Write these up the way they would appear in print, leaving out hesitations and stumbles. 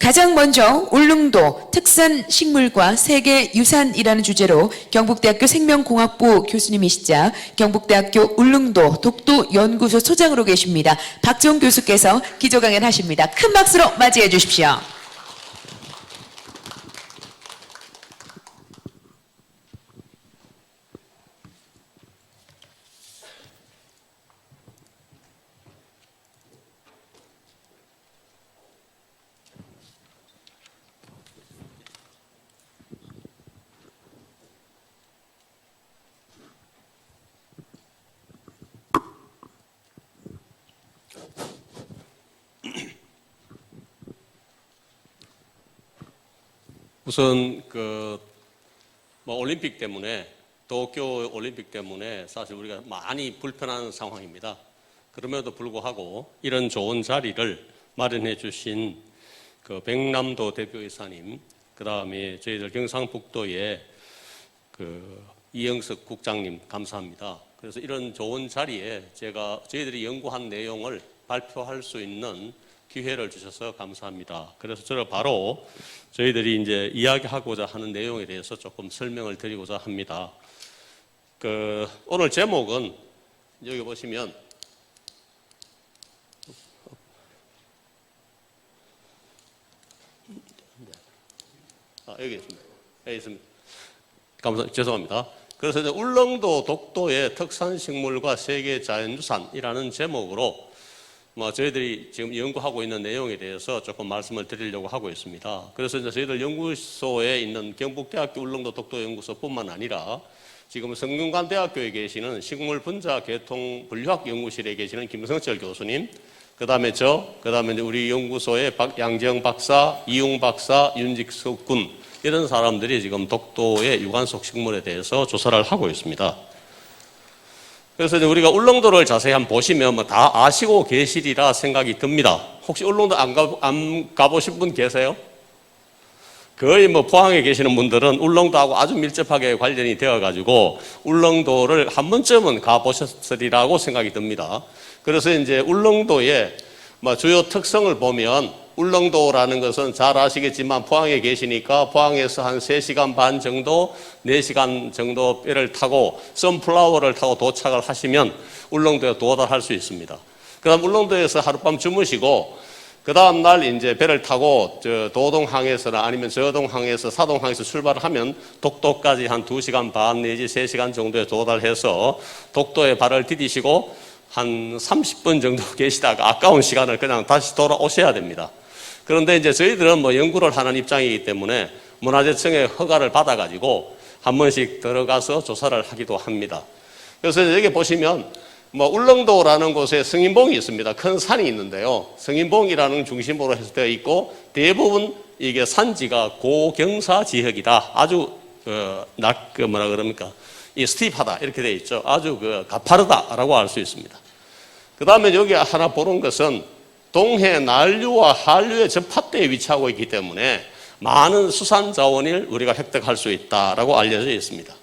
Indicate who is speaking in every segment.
Speaker 1: 가장 먼저 울릉도 특산 식물과 세계 유산이라는 주제로 경북대학교 생명공학부 교수님이시자 경북대학교 울릉도 독도 연구소 소장으로 계십니다. 박지홍 교수께서 기조 강연하십니다. 큰 박수로 맞이해 주십시오.
Speaker 2: 우선 올림픽 때문에 도쿄 올림픽 때문에 사실 우리가 많이 불편한 상황입니다. 그럼에도 불구하고 이런 좋은 자리를 마련해 주신 백남도 대표이사님, 그 다음에 저희들 경상북도의 이영석 국장님 감사합니다. 그래서 이런 좋은 자리에 저희들이 연구한 내용을 발표할 수 있는 기회를 주셔서 감사합니다. 그래서 저는 바로 저희들이 이제 이야기하고자 하는 내용에 대해서 조금 설명을 드리고자 합니다. 오늘 제목은 여기 보시면 여기 있습니다. 여기 있습니다. 죄송합니다. 그래서 이제 울릉도 독도의 특산식물과 세계 자연유산이라는 제목으로 저희들이 지금 연구하고 있는 내용에 대해서 조금 말씀을 드리려고 하고 있습니다. 그래서 이제 저희들 연구소에 있는 경북대학교 울릉도 독도연구소뿐만 아니라 지금 성균관대학교에 계시는 식물분자계통분류학 연구실에 계시는 김성철 교수님, 그다음에 그다음에 우리 연구소의 양재영 박사, 이용 박사, 윤직석 군 이런 사람들이 지금 독도의 유관속 식물에 대해서 조사를 하고 있습니다. 그래서 이제 우리가 울릉도를 자세히 한번 보시면 다 아시고 계시리라 생각이 듭니다. 혹시 울릉도 안 가보신 분 계세요? 거의 포항에 계시는 분들은 울릉도하고 아주 밀접하게 관련이 되어가지고 울릉도를 한 번쯤은 가보셨으리라고 생각이 듭니다. 그래서 이제 울릉도의 주요 특성을 보면 울릉도라는 것은 잘 아시겠지만 포항에 계시니까 포항에서 한 3시간 반 정도, 4시간 정도 배를 타고 선플라워를 타고 도착을 하시면 울릉도에 도달할 수 있습니다. 그 다음 울릉도에서 하룻밤 주무시고 그 다음 날 이제 배를 타고 도동항에서나 아니면 저동항에서 사동항에서 출발을 하면 독도까지 한 2시간 반 내지 3시간 정도에 도달해서 독도에 발을 디디시고 한 30분 정도 계시다가 아까운 시간을 그냥 다시 돌아오셔야 됩니다. 그런데 이제 저희들은 연구를 하는 입장이기 때문에 문화재청의 허가를 받아가지고 한 번씩 들어가서 조사를 하기도 합니다. 그래서 여기 보시면 울릉도라는 곳에 성인봉이 있습니다. 큰 산이 있는데요. 성인봉이라는 중심으로 해서 되어 있고 대부분 이게 산지가 고경사 지역이다. 아주 이 스티프하다 이렇게 되어 있죠. 아주 가파르다라고 알 수 있습니다. 그 다음에 여기 하나 보는 것은 동해 난류와 한류의 접합대에 위치하고 있기 때문에 많은 수산 자원을 우리가 획득할 수 있다라고 알려져 있습니다.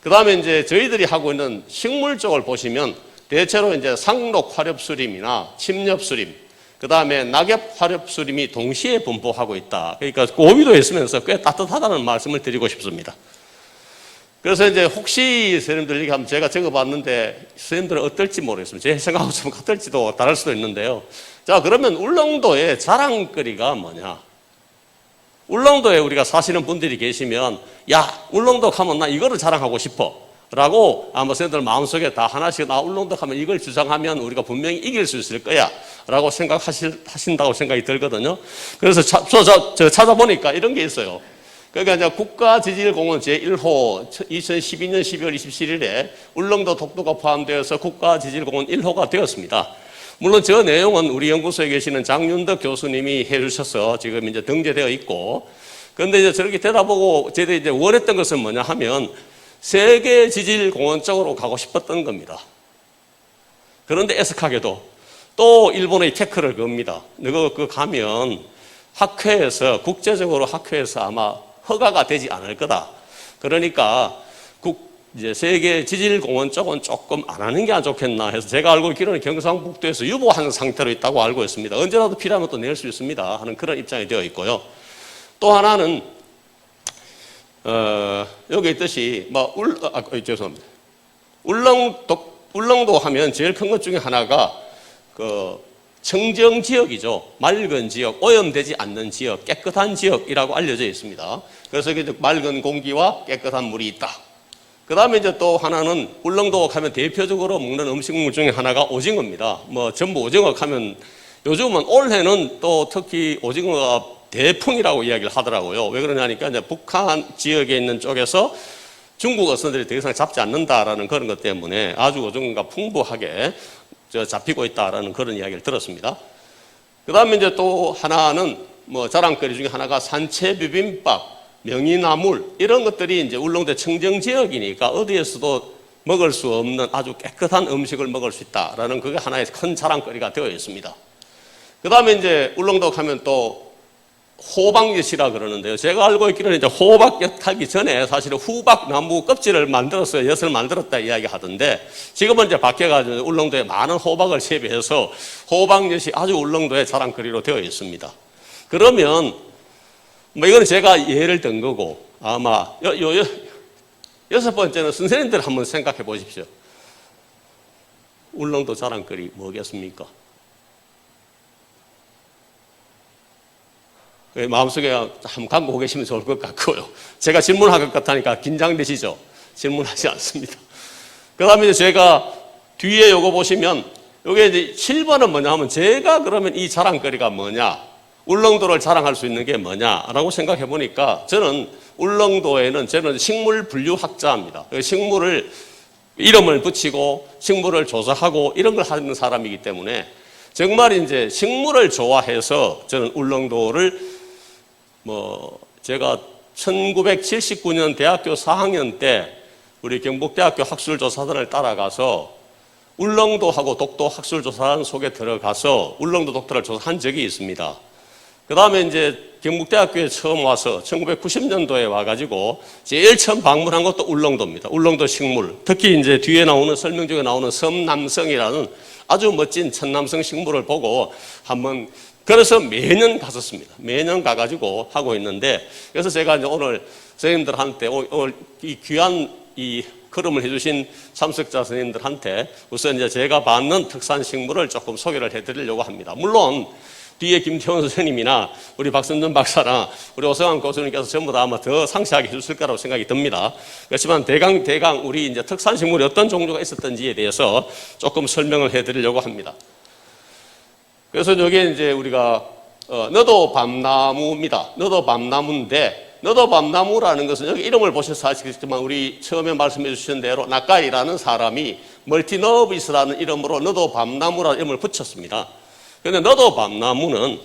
Speaker 2: 그 다음에 이제 저희들이 하고 있는 식물 쪽을 보시면 대체로 이제 상록 화렵수림이나 침엽수림, 그 다음에 낙엽 화렵수림이 동시에 분포하고 있다. 그러니까 고위도에 있으면서 꽤 따뜻하다는 말씀을 드리고 싶습니다. 그래서 이제 혹시 선생님들 이렇게 하면 제가 적어봤는데 선생님들은 어떨지 모르겠습니다. 제 생각하고 좀 같을지도 다를 수도 있는데요. 자, 그러면 울릉도의 자랑거리가 뭐냐? 울릉도에 우리가 사시는 분들이 계시면 야, 울릉도 가면 나 이거를 자랑하고 싶어 라고 아마 선생님들 마음속에 다 하나씩 울릉도 가면 이걸 주장하면 우리가 분명히 이길 수 있을 거야 라고 생각하신다고 생각이 들거든요. 그래서 찾아보니까 이런 게 있어요. 그러니까 이제 국가지질공원 제1호 2012년 12월 27일에 울릉도 독도가 포함되어서 국가지질공원 1호가 되었습니다. 물론 저 내용은 우리 연구소에 계시는 장윤덕 교수님이 해주셔서 지금 이제 등재되어 있고, 그런데 이제 저렇게 되다보고 저희들이 이제 원했던 것은 뭐냐 하면 세계지질공원 쪽으로 가고 싶었던 겁니다. 그런데 애석하게도 또 일본의 태클을 겁니다. 그거 가면 국제적으로 학회에서 아마 허가가 되지 않을 거다. 그러니까 이제 세계 지질공원 쪽은 조금 안 하는 게 안 좋겠나 해서 제가 알고 있기로는 경상북도에서 유보한 상태로 있다고 알고 있습니다. 언제라도 필요하면 또 낼 수 있습니다 하는 그런 입장이 되어 있고요. 또 하나는 여기 있듯이 죄송합니다. 울릉도 하면 제일 큰 것 중에 하나가 그 청정 지역이죠. 맑은 지역, 오염되지 않는 지역, 깨끗한 지역이라고 알려져 있습니다. 그래서 맑은 공기와 깨끗한 물이 있다. 그 다음에 이제 또 하나는 울릉도 하면 대표적으로 먹는 음식물 중에 하나가 오징어입니다. 뭐 전부 오징어 하면 요즘은 올해는 또 특히 오징어가 대풍이라고 이야기를 하더라고요. 왜 그러냐니까 이제 북한 지역에 있는 쪽에서 중국 어선들이 더 이상 잡지 않는다라는 그런 것 때문에 아주 오징어가 풍부하게 잡히고 있다라는 그런 이야기를 들었습니다. 그 다음에 이제 또 하나는 뭐 자랑거리 중에 하나가 산채 비빔밥, 명이나물 이런 것들이 이제 울릉도 청정 지역이니까 어디에서도 먹을 수 없는 아주 깨끗한 음식을 먹을 수 있다라는 그게 하나의 큰 자랑거리가 되어 있습니다. 그 다음에 이제 울릉도 가면 또 호박엿이라 그러는데요. 제가 알고 있기로는 이제 호박엿 하기 전에 사실은 후박 나무 껍질을 만들어서 엿을 만들었다 이야기 하던데 지금은 이제 바뀌어가지고 울릉도에 많은 호박을 재배해서 호박엿이 아주 울릉도의 자랑거리로 되어 있습니다. 그러면 뭐 이거는 제가 예를 든 거고 아마 여섯 번째는 선생님들 한번 생각해 보십시오. 울릉도 자랑거리 뭐겠습니까? 마음속에 한번 갖고 계시면 좋을 것 같고요. 제가 질문할 것 같으니까 긴장되시죠? 질문하지 않습니다. 그 다음에 제가 뒤에 요거 보시면 요게 이제 7번은 뭐냐 하면 제가 그러면 이 자랑거리가 뭐냐, 울릉도를 자랑할 수 있는 게 뭐냐라고 생각해 보니까 저는 울릉도에는 저는 식물 분류학자입니다. 식물을 이름을 붙이고 식물을 조사하고 이런 걸 하는 사람이기 때문에 정말 이제 식물을 좋아해서 저는 울릉도를 제가 1979년 대학교 4학년 때 우리 경북대학교 학술조사단을 따라가서 울릉도하고 독도 학술조사단 속에 들어가서 울릉도 독도를 조사한 적이 있습니다. 그 다음에 이제 경북대학교에 처음 와서 1990년도에 와가지고 제일 처음 방문한 것도 울릉도입니다. 울릉도 식물. 특히 이제 뒤에 나오는 설명 중에 나오는 섬남성이라는 아주 멋진 천남성 식물을 보고 한번 그래서 매년 갔었습니다. 매년 가가지고 하고 있는데 그래서 제가 이제 오늘 선생님들한테 오늘 이 귀한 이 걸음을 해주신 참석자 선생님들한테 우선 이제 제가 받는 특산 식물을 조금 소개를 해드리려고 합니다. 물론 뒤에 김태원 선생님이나 우리 박선준 박사나 우리 오성환 교수님께서 전부 다 아마 더 상세하게 해주실 거라고 생각이 듭니다. 그렇지만 대강 우리 이제 특산식물이 어떤 종류가 있었던지에 대해서 조금 설명을 해드리려고 합니다. 그래서 여기 이제 우리가 너도 밤나무입니다. 너도 밤나무인데 너도 밤나무라는 것은 여기 이름을 보셔서 아시겠지만 우리 처음에 말씀해 주신 대로 나까이라는 사람이 멀티너비스라는 이름으로 너도 밤나무라는 이름을 붙였습니다. 그런데 너도 밤나무는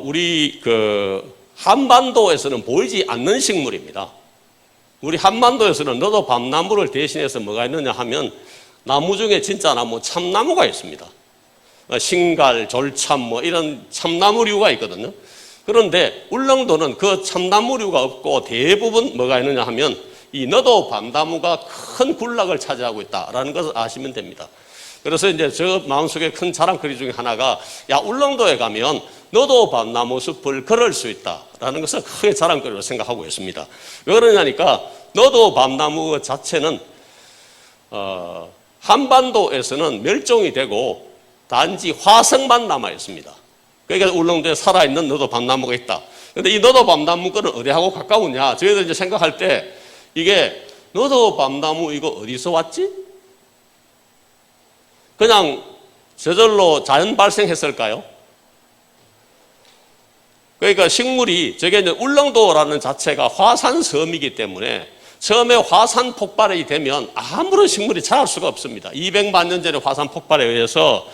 Speaker 2: 우리 그 한반도에서는 보이지 않는 식물입니다. 우리 한반도에서는 너도 밤나무를 대신해서 뭐가 있느냐 하면 나무 중에 진짜 나무 참나무가 있습니다. 신갈, 졸참 뭐 이런 참나무류가 있거든요. 그런데 울릉도는 그 참나무류가 없고 대부분 뭐가 있느냐 하면 이 너도 밤나무가 큰 군락을 차지하고 있다라는 것을 아시면 됩니다. 그래서 이제 저 마음속에 큰 자랑거리 중에 하나가 야 울릉도에 가면 너도 밤나무 숲을 걸을 수 있다라는 것을 크게 자랑거리로 생각하고 있습니다. 왜 그러냐니까 너도 밤나무 자체는 한반도에서는 멸종이 되고 단지 화석만 남아 있습니다. 그러니까 울릉도에 살아있는 너도 밤나무가 있다. 그런데 이 너도 밤나무 거는 어디하고 가까우냐? 저희들 이제 생각할 때 이게 너도 밤나무 이거 어디서 왔지? 그냥 저절로 자연 발생했을까요? 그러니까 식물이 저게 이제 울릉도라는 자체가 화산섬이기 때문에 처음에 화산 폭발이 되면 아무런 식물이 자랄 수가 없습니다. 200만 년 전에 화산 폭발에 의해서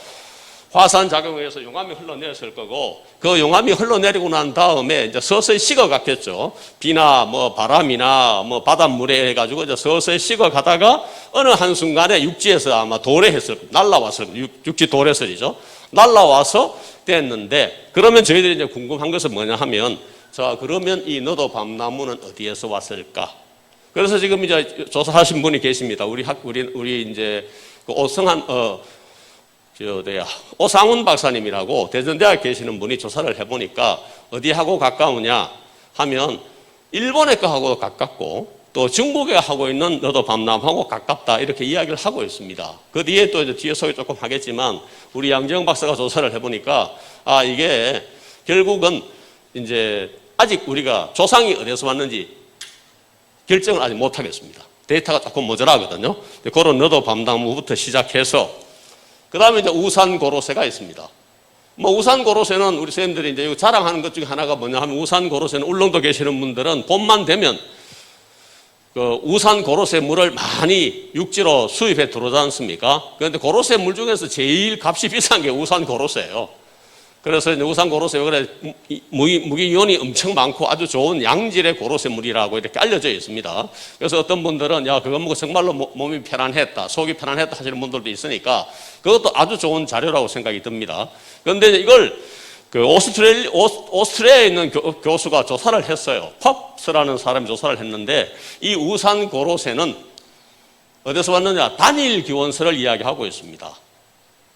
Speaker 2: 화산 작용에 의해서 용암이 흘러내렸을 거고 그 용암이 흘러내리고 난 다음에 이제 서서히 식어갔겠죠. 비나 뭐 바람이나 뭐 바닷물에 해가지고 이제 서서히 식어가다가 어느 한순간에 육지에서 아마 도래했을 거예요. 날라왔을 거예요. 육지 도래설이죠. 날라와서 됐는데 그러면 저희들이 이제 궁금한 것은 뭐냐 하면 자 그러면 이 너도 밤나무는 어디에서 왔을까? 그래서 지금 이제 조사하신 분이 계십니다. 우리 이제 그 오상훈 박사님이라고 대전대학 계시는 분이 조사를 해보니까 어디하고 가까우냐 하면 일본의 거하고 가깝고 또 중국에 하고 있는 너도 밤남하고 가깝다 이렇게 이야기를 하고 있습니다. 그 뒤에 또 이제 뒤에 소개 조금 하겠지만 우리 양정 박사가 조사를 해보니까 이게 결국은 이제 아직 우리가 조상이 어디서 왔는지 결정을 아직 못 하겠습니다. 데이터가 조금 모자라거든요. 그런 너도 밤나무부터 시작해서 그 다음에 이제 우산 고로쇠가 있습니다. 뭐 우산 고로쇠는 우리 선생님들이 이제 자랑하는 것 중에 하나가 뭐냐 하면 우산 고로쇠는 울릉도 계시는 분들은 봄만 되면 그 우산 고로쇠 물을 많이 육지로 수입해 들어오지 않습니까? 그런데 고로쇠 물 중에서 제일 값이 비싼 게 우산 고로쇠예요. 그래서 이제 우산 고로쇠 그래 무기이온이 엄청 많고 아주 좋은 양질의 고로쇠 물이라고 이렇게 알려져 있습니다. 그래서 어떤 분들은 야 그거 먹고 정말로 몸이 편안했다, 속이 편안했다 하시는 분들도 있으니까 그것도 아주 좋은 자료라고 생각이 듭니다. 그런데 이걸 그 오스트레일리아에 있는 교수가 조사를 했어요. 팝스라는 사람이 조사를 했는데 이 우산 고로쇠는 어디서 왔느냐? 단일 기원서를 이야기하고 있습니다.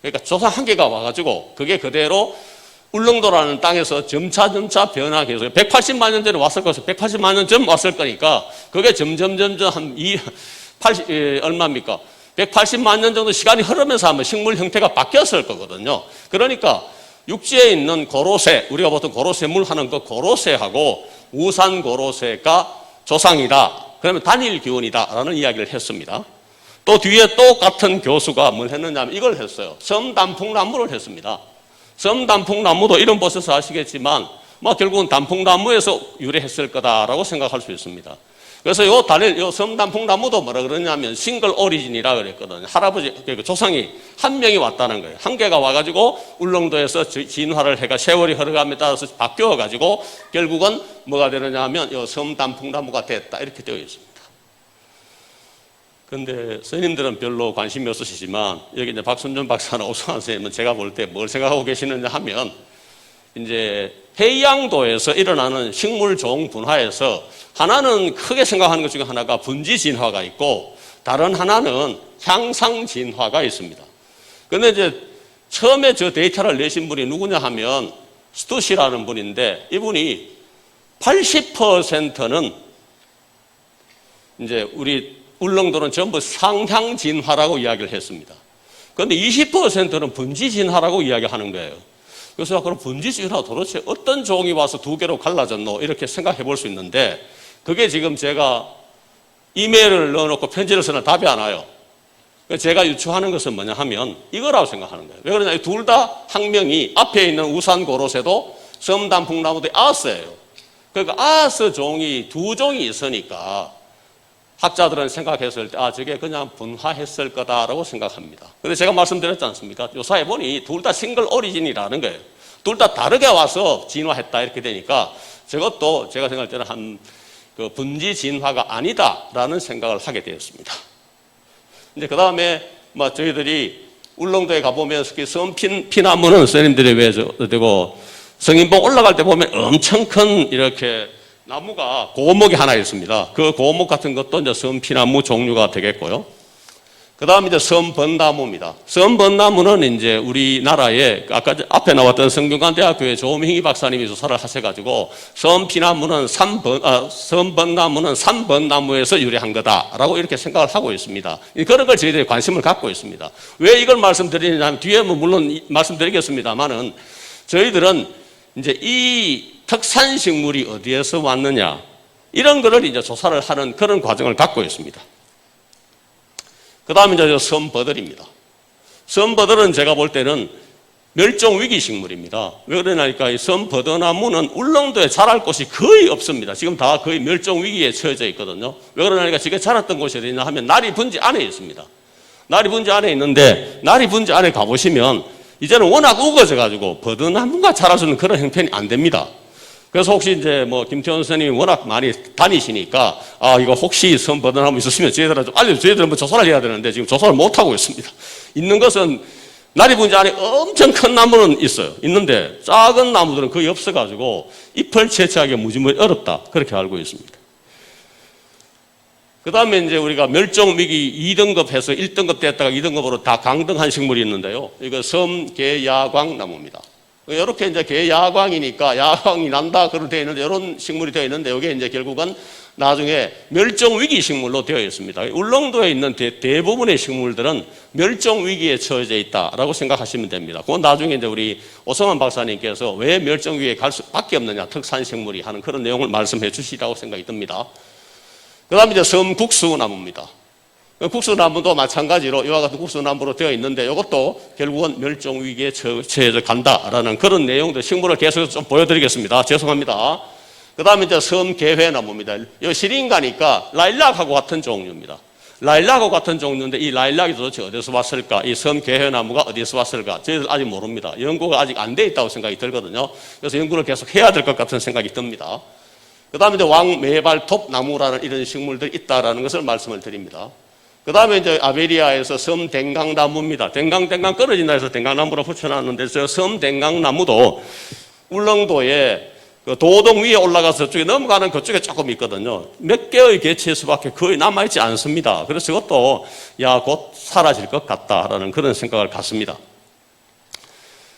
Speaker 2: 그러니까 조사 한 개가 와가지고 그게 그대로 울릉도라는 땅에서 점차 변화해서 180만 년 전에 왔을 것이고 180만 년 전 왔을 거니까 그게 점점 한 180만 년 정도 시간이 흐르면서 하면 식물 형태가 바뀌었을 거거든요. 그러니까 육지에 있는 고로쇠, 우리가 보통 고로쇠물 하는 그 고로쇠하고 우산 고로쇠가 조상이다. 그러면 단일 기원이다라는 이야기를 했습니다. 또 뒤에 똑같은 교수가 뭘 했느냐 하면 이걸 했어요. 섬단풍나무를 했습니다. 섬단풍나무도 이름 보셔서 아시겠지만 결국은 단풍나무에서 유래했을 거다라고 생각할 수 있습니다. 그래서 요 섬단풍나무도 뭐라 그러냐면 싱글 오리진이라 그랬거든요. 할아버지, 조상이 한 명이 왔다는 거예요. 한 개가 와가지고 울릉도에서 진화를 해가 세월이 흘러감에 따라서 바뀌어가지고 결국은 뭐가 되느냐 하면 요 섬단풍나무가 됐다. 이렇게 되어 있습니다. 근데 선생님들은 별로 관심이 없으시지만 여기 이제 박순준 박사나 오승환 선생님은 제가 볼 때 뭘 생각하고 계시느냐 하면 이제 해양도에서 일어나는 식물종 분화에서 하나는 크게 생각하는 것 중에 하나가 분지 진화가 있고 다른 하나는 향상 진화가 있습니다. 근데 이제 처음에 저 데이터를 내신 분이 누구냐 하면 스투시라는 분인데 이분이 80%는 이제 우리 울릉도는 전부 상향 진화라고 이야기를 했습니다. 그런데 20%는 분지 진화라고 이야기하는 거예요. 그래서 그럼 분지 진화 도대체 어떤 종이 와서 두 개로 갈라졌노? 이렇게 생각해 볼 수 있는데 그게 지금 제가 이메일을 넣어놓고 편지를 쓰나 답이 안 와요. 제가 유추하는 것은 뭐냐 하면 이거라고 생각하는 거예요. 왜 그러냐? 둘 다 학명이 앞에 있는 우산 고로쇠도 섬단풍나무도 아스예요. 그러니까 아스 종이 두 종이 있으니까 학자들은 생각했을 때 저게 그냥 분화했을 거다라고 생각합니다. 근데 제가 말씀드렸지 않습니까? 조사해 보니 둘 다 싱글 오리진이라는 거예요. 둘 다 다르게 와서 진화했다 이렇게 되니까 저것도 제가 생각할 때는 그 분지 진화가 아니다라는 생각을 하게 되었습니다. 이제 그 다음에 저희들이 울릉도에 가보면 특히 섬피나무는 선생님들이 되고 성인봉 올라갈 때 보면 엄청 큰 이렇게 나무가 고목이 하나 있습니다. 그 고목 같은 것도 이제 섬피나무 종류가 되겠고요. 그 다음에 이제 섬번나무입니다. 섬번나무는 이제 우리나라에 아까 앞에 나왔던 성균관대학교의 조민희 박사님이 조사를 하셔가지고 섬번나무는 삼번나무에서 유래한 거다라고 이렇게 생각을 하고 있습니다. 그런 걸 저희들이 관심을 갖고 있습니다. 왜 이걸 말씀드리느냐 하면 뒤에 물론 말씀드리겠습니다만은 저희들은 이제 이 특산식물이 어디에서 왔느냐 이런 거를 이제 조사를 하는 그런 과정을 갖고 있습니다. 그 다음에 이제 섬버들입니다. 섬버들은 제가 볼 때는 멸종위기 식물입니다. 왜 그러냐니까 이 섬버드나무는 울릉도에 자랄 곳이 거의 없습니다. 지금 다 거의 멸종위기에 처해져 있거든요. 왜 그러냐니까 지금 자랐던 곳이 어디냐 하면 나리분지 안에 있습니다. 나리분지 안에 있는데 나리분지 안에 가보시면 이제는 워낙 우거져가지고 버드나무가 자랄 수 있는 그런 형편이 안 됩니다. 그래서 혹시 이제 김태원 선생님이 워낙 많이 다니시니까 이거 혹시 섬버드나무 있으시면 저희들은 좀 알려주세요. 저희들은 조사를 해야 되는데 지금 조사를 못 하고 있습니다. 있는 것은 나리분지 안에 엄청 큰 나무는 있어요. 있는데 작은 나무들은 거의 없어가지고 잎을 채취하기 무지무지 어렵다. 그렇게 알고 있습니다. 그 다음에 이제 우리가 멸종위기 2등급 해서 1등급 됐다가 2등급으로 다 강등한 식물이 있는데요. 이거 섬개야광나무입니다. 이렇게 이제 개야광이니까 야광이 난다 그렇게 되어 있는데 이런 식물이 되어 있는데 이게 이제 결국은 나중에 멸종위기 식물로 되어 있습니다. 울릉도에 있는 대부분의 식물들은 멸종위기에 처해져 있다라고 생각하시면 됩니다. 그건 나중에 이제 우리 오성환 박사님께서 왜 멸종위기에 갈 수밖에 없느냐 특산식물이 하는 그런 내용을 말씀해 주시라고 생각이 듭니다. 그 다음에 이제 섬국수나무입니다. 국수나무도 마찬가지로 이와 같은 국수나무로 되어 있는데 이것도 결국은 멸종위기에 처해져 간다라는 그런 내용들 식물을 계속 좀 보여드리겠습니다. 죄송합니다. 그 다음에 이제 섬개회나무입니다. 이 시린가니까 라일락하고 같은 종류입니다. 라일락하고 같은 종류인데 이 라일락이 도대체 어디서 왔을까? 이 섬개회나무가 어디서 왔을까? 저희들 아직 모릅니다. 연구가 아직 안 돼 있다고 생각이 들거든요. 그래서 연구를 계속 해야 될 것 같은 생각이 듭니다. 그 다음에 이제 왕매발톱나무라는 이런 식물들이 있다라는 것을 말씀을 드립니다. 그 다음에 이제 아베리아에서 섬댕강나무입니다. 댕강 끊어진다 해서 댕강나무로 붙여놨는데 저 섬댕강나무도 울릉도에 그 도동 위에 올라가서 저쪽에 넘어가는 그쪽에 조금 있거든요. 몇 개의 개체 수밖에 거의 남아있지 않습니다. 그래서 이것도 곧 사라질 것 같다라는 그런 생각을 갖습니다.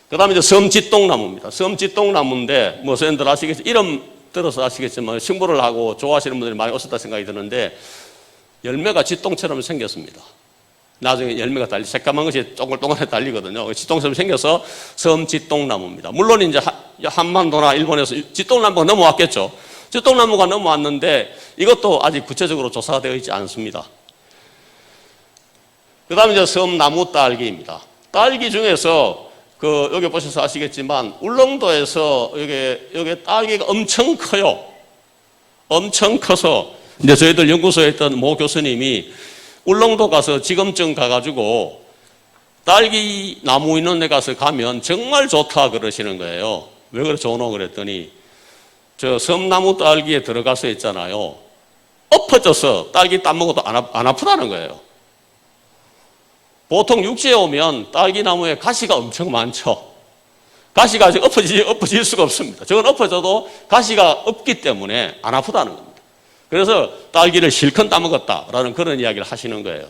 Speaker 2: 그 다음에 이제 섬짓동나무입니다. 섬짓동나무인데 뭐 선생님들 아시겠지만 이름 들어서 아시겠지만 식물을 하고 좋아하시는 분들이 많이 오셨다 생각이 드는데 열매가 쥐똥처럼 생겼습니다. 나중에 열매가 새까만 것이 동글동글해 달리거든요. 쥐똥처럼 생겨서 섬쥐똥나무입니다. 물론 이제 한반도나 일본에서 쥐똥나무가 넘어왔겠죠. 쥐똥나무가 넘어왔는데 이것도 아직 구체적으로 조사가 되어 있지 않습니다. 그 다음에 이제 섬나무 딸기입니다. 딸기 중에서 여기 보셔서 아시겠지만 울릉도에서 여기 딸기가 엄청 커요. 엄청 커서 이제 저희들 연구소에 있던 모 교수님이 울릉도 가서 지검증 가가지고 딸기 나무 있는 데 가서 가면 정말 좋다 그러시는 거예요. 왜 그래 좋노 그랬더니 저 섬나무 딸기에 들어가서 있잖아요. 엎어져서 딸기 따먹어도 안 아프다는 거예요. 보통 육지에 오면 딸기 나무에 가시가 엄청 많죠. 가시가 아직 엎어질 수가 없습니다. 저건 엎어져도 가시가 없기 때문에 안 아프다는 겁니다. 그래서 딸기를 실컷 따먹었다라는 그런 이야기를 하시는 거예요.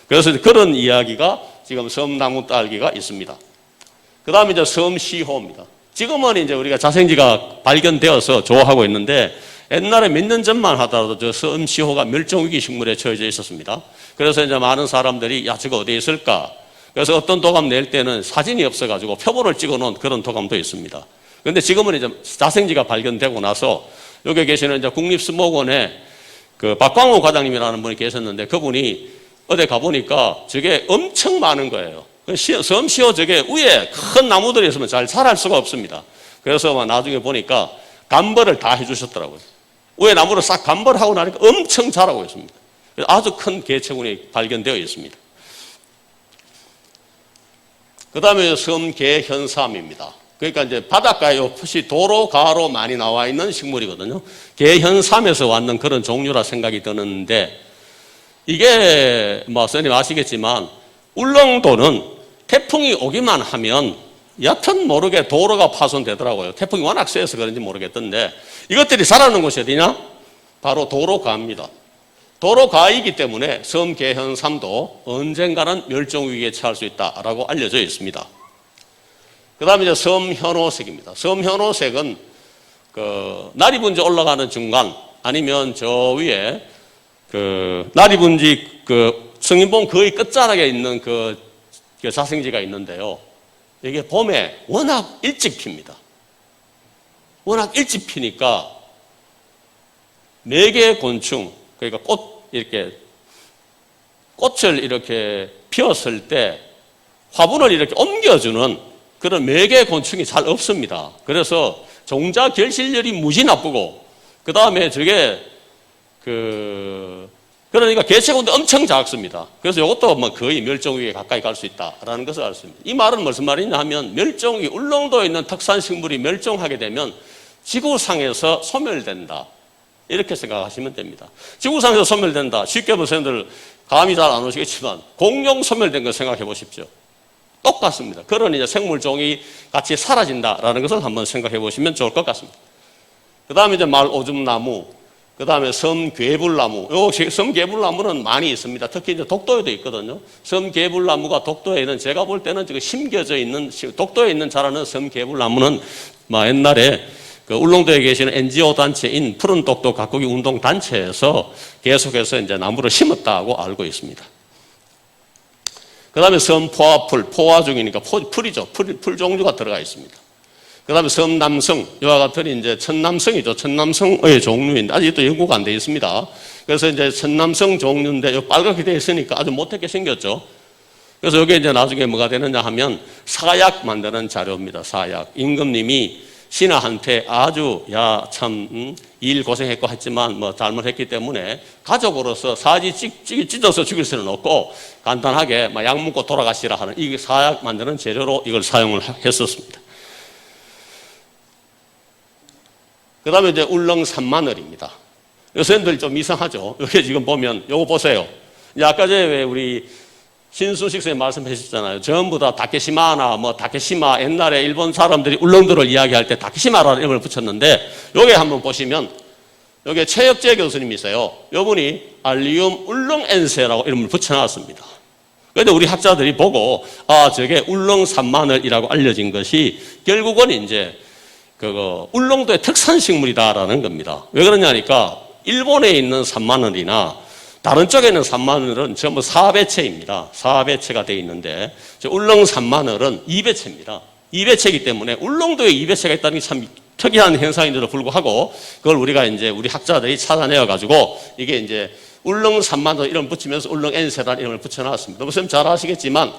Speaker 2: 그래서 그런 이야기가 지금 섬나무 딸기가 있습니다. 그 다음에 이제 섬시호입니다. 지금은 이제 우리가 자생지가 발견되어서 좋아하고 있는데 옛날에 몇 년 전만 하더라도 저 섬시호가 멸종위기 식물에 처해져 있었습니다. 그래서 이제 많은 사람들이 저거 어디에 있을까? 그래서 어떤 도감 낼 때는 사진이 없어가지고 표본을 찍어 놓은 그런 도감도 있습니다. 그런데 지금은 이제 자생지가 발견되고 나서 여기 계시는 이제 국립수목원에 그 박광호 과장님이라는 분이 계셨는데 그분이 어디 가보니까 저게 엄청 많은 거예요. 섬시호 저게 위에 큰 나무들이 있으면 잘 자랄 수가 없습니다. 그래서 나중에 보니까 감벌을 다 해주셨더라고요. 위에 나무를 싹 감벌하고 나니까 엄청 자라고 있습니다. 아주 큰 개체군이 발견되어 있습니다. 그 다음에 섬개현삼입니다. 그러니까 이제 바닷가에 혹시 도로, 가로 많이 나와 있는 식물이거든요. 개현삼에서 왔는 그런 종류라 생각이 드는데 이게 선생님 아시겠지만 울릉도는 태풍이 오기만 하면 여튼 모르게 도로가 파손되더라고요. 태풍이 워낙 세서 그런지 모르겠던데 이것들이 자라는 곳이 어디냐? 바로 도로가입니다. 도로가이기 때문에 섬개현삼도 언젠가는 멸종위기에 처할 수 있다라고 알려져 있습니다. 그 다음에 이제 섬현호색입니다. 섬현호색은 나리 분지 올라가는 중간 아니면 저 위에 나리 분지 성인봉 거의 끝자락에 있는 그 자생지가 있는데요. 이게 봄에 워낙 일찍 핍니다. 워낙 일찍 피니까 네 개의 곤충, 그러니까 꽃을 이렇게 피웠을 때 화분을 이렇게 옮겨주는 그런 매개 곤충이 잘 없습니다. 그래서 종자 결실률이 무지 나쁘고, 그 다음에 저게 그러니까 개체군도 엄청 작습니다. 그래서 이것도 거의 멸종위기에 가까이 갈 수 있다라는 것을 알 수 있습니다. 이 말은 무슨 말이냐 하면 멸종위기, 울릉도에 있는 특산식물이 멸종하게 되면 지구상에서 소멸된다. 이렇게 생각하시면 됩니다. 지구상에서 소멸된다. 쉽게 선생님들 감이 잘 안 오시겠지만 공룡 소멸된 거 생각해 보십시오. 똑같습니다. 그런 이제 생물종이 같이 사라진다라는 것을 한번 생각해 보시면 좋을 것 같습니다. 그 다음에 이제 말오줌나무. 그 다음에 섬괴불나무. 요 섬괴불나무는 많이 있습니다. 특히 이제 독도에도 있거든요. 섬괴불나무가 독도에는 제가 볼 때는 지금 심겨져 있는, 독도에 있는 자라는 섬괴불나무는 옛날에 그 울릉도에 계시는 NGO 단체인 푸른 독도 가꾸기 운동 단체에서 계속해서 이제 나무를 심었다고 알고 있습니다. 그 다음에 섬포화풀, 포화 중이니까 풀이죠. 풀 종류가 들어가 있습니다. 그 다음에 섬남성, 이와 같은 이제 천남성이죠. 천남성의 종류인데, 아직도 연구가 안 되어 있습니다. 그래서 이제 천남성 종류인데, 요 빨갛게 되어 있으니까 아주 못되게 생겼죠. 그래서 이게 이제 나중에 뭐가 되느냐 하면 사약 만드는 자료입니다. 사약. 임금님이 신하한테 아주, 일 고생했고 했지만 잘못했기 때문에 가족으로서 사지 찢어서 죽일 수는 없고 간단하게 약 먹고 돌아가시라 하는 이 사약 만드는 재료로 이걸 사용을 했었습니다. 그 다음에 이제 울릉 산마늘입니다. 선생님들 좀 이상하죠? 여기 지금 보면, 요거 보세요. 아까 전에 왜 우리 신순식 선생님 말씀해 주셨잖아요. 전부 다 다케시마나 다케시마, 옛날에 일본 사람들이 울릉도를 이야기할 때 다케시마라는 이름을 붙였는데, 요게 한번 보시면, 요게 최혁재 교수님이세요. 요분이 알리움 울릉엔세라고 이름을 붙여놨습니다. 그런데 우리 학자들이 보고, 저게 울릉 산마늘이라고 알려진 것이 결국은 이제 울릉도의 특산 식물이다라는 겁니다. 왜 그러냐니까 일본에 있는 산마늘이나 다른 쪽에 있는 산마늘은 전부 사배체입니다. 사배체가 되어 있는데 울릉 산마늘은 이배체입니다. 이배체이기 때문에 울릉도에 이배체가 있다는 게 참 특이한 현상인데도 불구하고 그걸 우리가 이제 우리 학자들이 찾아내어 가지고 이게 이제 울릉 산마늘 이름 붙이면서 울릉 엔세라는 이름을 붙여놨습니다. 선생님 잘 아시겠지만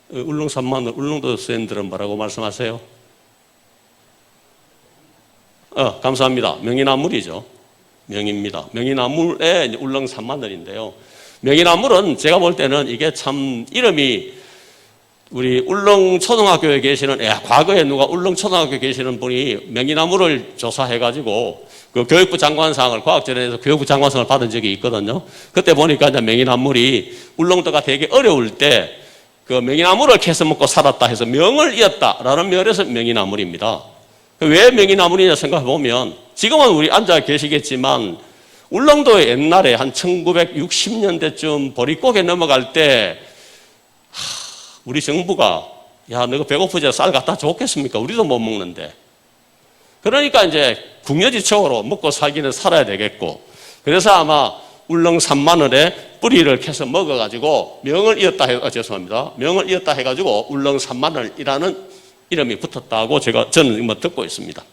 Speaker 2: 울릉 산마늘 울릉도 선생님들은 뭐라고 말씀하세요? 감사합니다. 명이나물이죠. 명입니다. 명이나물의 울릉 산마늘인데요. 명이나물은 제가 볼 때는 이게 참 이름이 우리 울릉 초등학교에 계시는, 과거에 누가 울릉 초등학교에 계시는 분이 명이나물을 조사해가지고 그 교육부 장관상을, 과학전에서 교육부 장관상을 받은 적이 있거든요. 그때 보니까 이제 명이나물이 울릉도가 되게 어려울 때 그 명이나물을 캐서 먹고 살았다 해서 명을 이었다라는 면에서 명이나물입니다. 왜 명이나물이냐 생각해보면 지금은 우리 앉아 계시겠지만 울릉도에 옛날에 한 1960년대쯤 보릿고개 넘어갈 때 우리 정부가 너가 배고프지 쌀 갖다 줬겠습니까? 우리도 못 먹는데. 그러니까 이제 국려지책으로 먹고 살기는 살아야 되겠고 그래서 아마 울릉 산마늘에 뿌리를 캐서 먹어가지고 명을 이었다 해가지고 울릉 산마늘이라는 이름이 붙었다고 저는 듣고 있습니다.